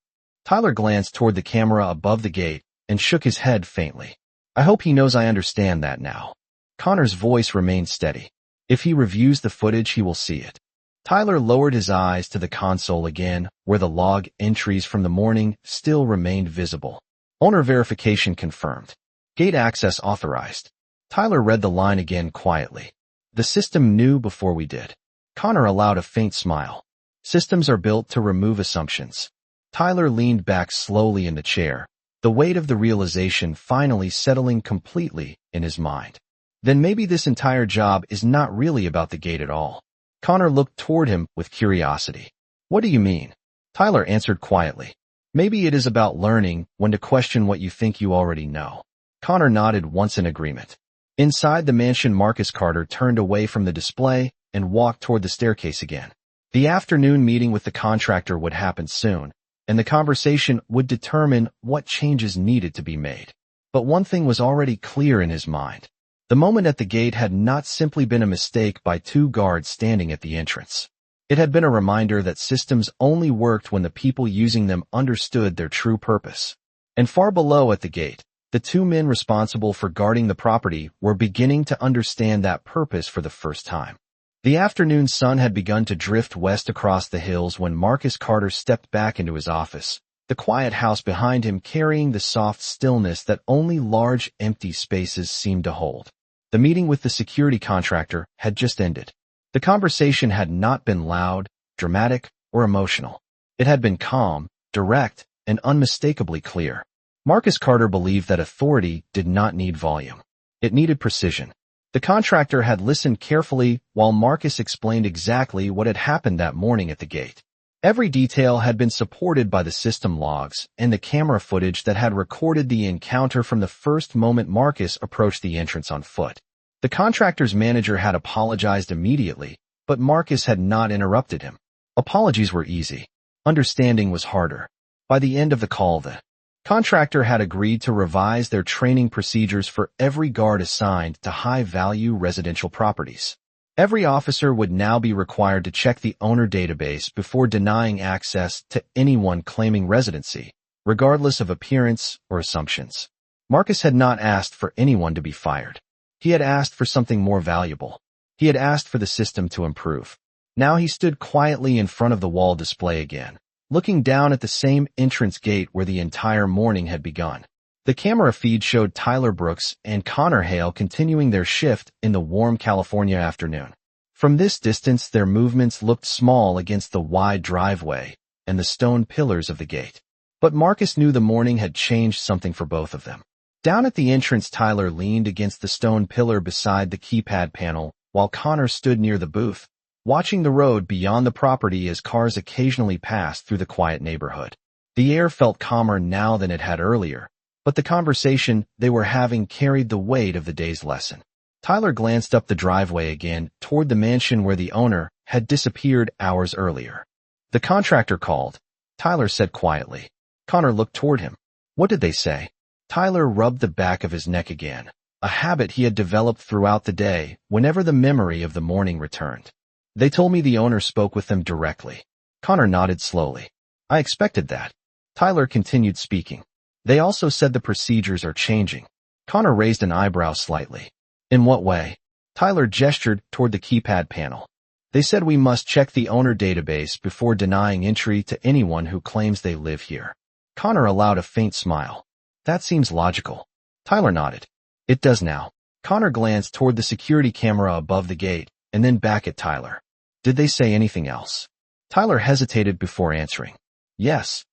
Tyler glanced toward the camera above the gate and shook his head faintly. I hope he knows I understand that now. Connor's voice remained steady. If he reviews the footage, he will see it. Tyler lowered his eyes to the console again, where the log entries from the morning still remained visible. Owner verification confirmed. Gate access authorized. Tyler read the line again quietly. The system knew before we did. Connor allowed a faint smile. Systems are built to remove assumptions. Tyler leaned back slowly in the chair, the weight of the realization finally settling completely in his mind. Then maybe this entire job is not really about the gate at all. Connor looked toward him with curiosity. What do you mean? Tyler answered quietly. Maybe it is about learning when to question what you think you already know. Connor nodded once in agreement. Inside the mansion, Marcus Carter turned away from the display and walked toward the staircase again. The afternoon meeting with the contractor would happen soon, and the conversation would determine what changes needed to be made. But one thing was already clear in his mind. The moment at the gate had not simply been a mistake by two guards standing at the entrance. It had been a reminder that systems only worked when the people using them understood their true purpose. And far below at the gate, the two men responsible for guarding the property were beginning to understand that purpose for the first time. The afternoon sun had begun to drift west across the hills when Marcus Carter stepped back into his office, the quiet house behind him carrying the soft stillness that only large empty spaces seemed to hold. The meeting with the security contractor had just ended. The conversation had not been loud, dramatic, or emotional. It had been calm, direct, and unmistakably clear. Marcus Carter believed that authority did not need volume. It needed precision. The contractor had listened carefully while Marcus explained exactly what had happened that morning at the gate. Every detail had been supported by the system logs and the camera footage that had recorded the encounter from the first moment Marcus approached the entrance on foot. The contractor's manager had apologized immediately, but Marcus had not interrupted him. Apologies were easy. Understanding was harder. By the end of the call, the contractor had agreed to revise their training procedures for every guard assigned to high-value residential properties. Every officer would now be required to check the owner database before denying access to anyone claiming residency, regardless of appearance or assumptions. Marcus had not asked for anyone to be fired. He had asked for something more valuable. He had asked for the system to improve. Now he stood quietly in front of the wall display again, looking down at the same entrance gate where the entire morning had begun. The camera feed showed Tyler Brooks and Connor Hale continuing their shift in the warm California afternoon. From this distance, their movements looked small against the wide driveway and the stone pillars of the gate. But Marcus knew the morning had changed something for both of them. Down at the entrance, Tyler leaned against the stone pillar beside the keypad panel, while Connor stood near the booth, watching the road beyond the property as cars occasionally passed through the quiet neighborhood. The air felt calmer now than it had earlier, but the conversation they were having carried the weight of the day's lesson. Tyler glanced up the driveway again toward the mansion where the owner had disappeared hours earlier. The contractor called, Tyler said quietly. Connor looked toward him. What did they say? Tyler rubbed the back of his neck again, a habit he had developed throughout the day whenever the memory of the morning returned. They told me the owner spoke with them directly. Connor nodded slowly. I expected that. Tyler continued speaking. They also said the procedures are changing. Connor raised an eyebrow slightly. In what way? Tyler gestured toward the keypad panel. They said we must check the owner database before denying entry to anyone who claims they live here. Connor allowed a faint smile. That seems logical. Tyler nodded. It does now. Connor glanced toward the security camera above the gate and then back at Tyler. Did they say anything else? Tyler hesitated before answering. Yes.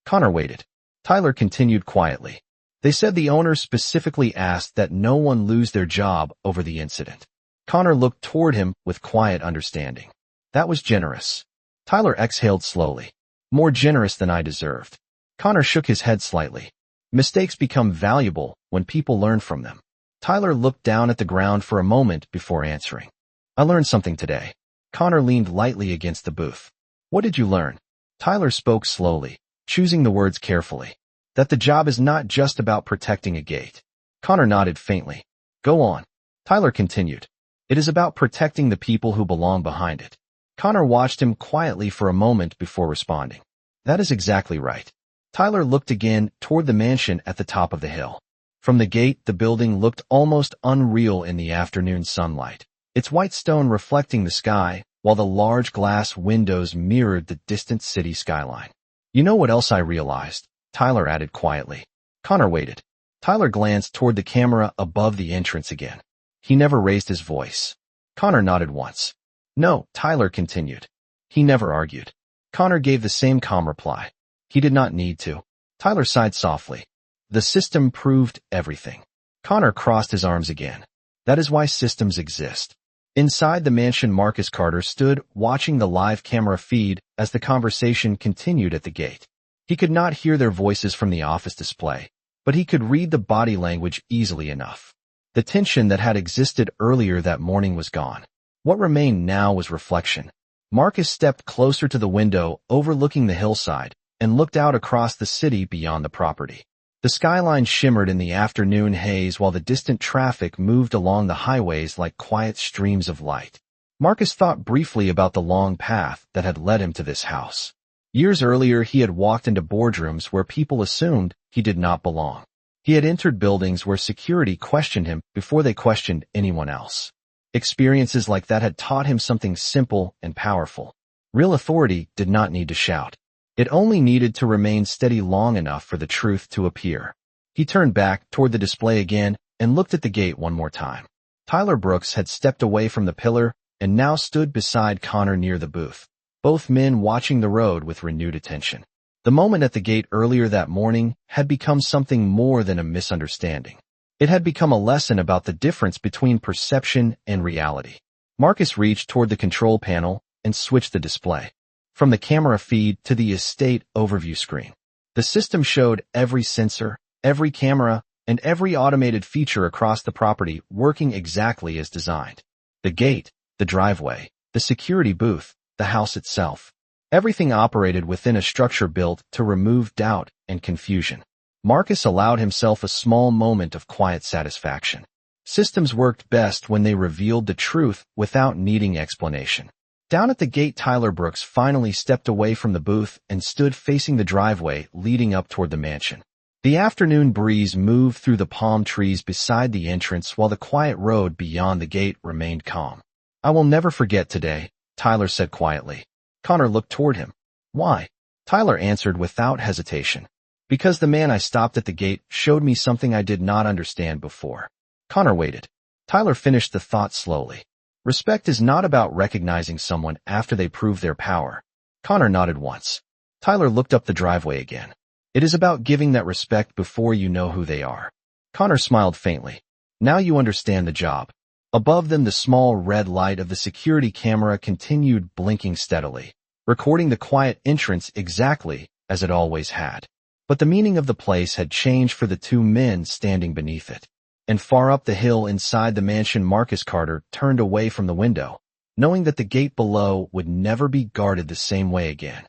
Connor waited. Tyler continued quietly. They said the owner specifically asked that no one lose their job over the incident. Connor looked toward him with quiet understanding. That was generous. Tyler exhaled slowly. More generous than I deserved. Connor shook his head slightly. Mistakes become valuable when people learn from them. Tyler looked down at the ground for a moment before answering. I learned something today. Connor leaned lightly against the booth. What did you learn? Tyler spoke slowly, choosing the words carefully. That the job is not just about protecting a gate. Connor nodded faintly. Go on. Tyler continued. It is about protecting the people who belong behind it. Connor watched him quietly for a moment before responding. That is exactly right. Tyler looked again toward the mansion at the top of the hill. From the gate, the building looked almost unreal in the afternoon sunlight, its white stone reflecting the sky, while the large glass windows mirrored the distant city skyline. You know what else I realized? Tyler added quietly. Connor waited. Tyler glanced toward the camera above the entrance again. He never raised his voice. Connor nodded once. No, Tyler continued. He never argued. Connor gave the same calm reply. He did not need to. Tyler sighed softly. The system proved everything. Connor crossed his arms again. That is why systems exist. Inside the mansion, Marcus Carter stood watching the live camera feed as the conversation continued at the gate. He could not hear their voices from the office display, but he could read the body language easily enough. The tension that had existed earlier that morning was gone. What remained now was reflection. Marcus stepped closer to the window overlooking the hillside and looked out across the city beyond the property. The skyline shimmered in the afternoon haze while the distant traffic moved along the highways like quiet streams of light. Marcus thought briefly about the long path that had led him to this house. Years earlier, he had walked into boardrooms where people assumed he did not belong. He had entered buildings where security questioned him before they questioned anyone else. Experiences like that had taught him something simple and powerful. Real authority did not need to shout. It only needed to remain steady long enough for the truth to appear. He turned back toward the display again and looked at the gate one more time. Tyler Brooks had stepped away from the pillar and now stood beside Connor near the booth, both men watching the road with renewed attention. The moment at the gate earlier that morning had become something more than a misunderstanding. It had become a lesson about the difference between perception and reality. Marcus reached toward the control panel and switched the display. From the camera feed to the estate overview screen, the system showed every sensor, every camera, and every automated feature across the property working exactly as designed. The gate, the driveway, the security booth, the house itself. Everything operated within a structure built to remove doubt and confusion. Marcus allowed himself a small moment of quiet satisfaction. Systems worked best when they revealed the truth without needing explanation. Down at the gate, Tyler Brooks finally stepped away from the booth and stood facing the driveway leading up toward the mansion. The afternoon breeze moved through the palm trees beside the entrance while the quiet road beyond the gate remained calm. I will never forget today, Tyler said quietly. Connor looked toward him. Why? Tyler answered without hesitation. Because the man I stopped at the gate showed me something I did not understand before. Connor waited. Tyler finished the thought slowly. Respect is not about recognizing someone after they prove their power. Connor nodded once. Tyler looked up the driveway again. It is about giving that respect before you know who they are. Connor smiled faintly. Now you understand the job. Above them, the small red light of the security camera continued blinking steadily, recording the quiet entrance exactly as it always had. But the meaning of the place had changed for the two men standing beneath it. And far up the hill inside the mansion, Marcus Carter turned away from the window, knowing that the gate below would never be guarded the same way again.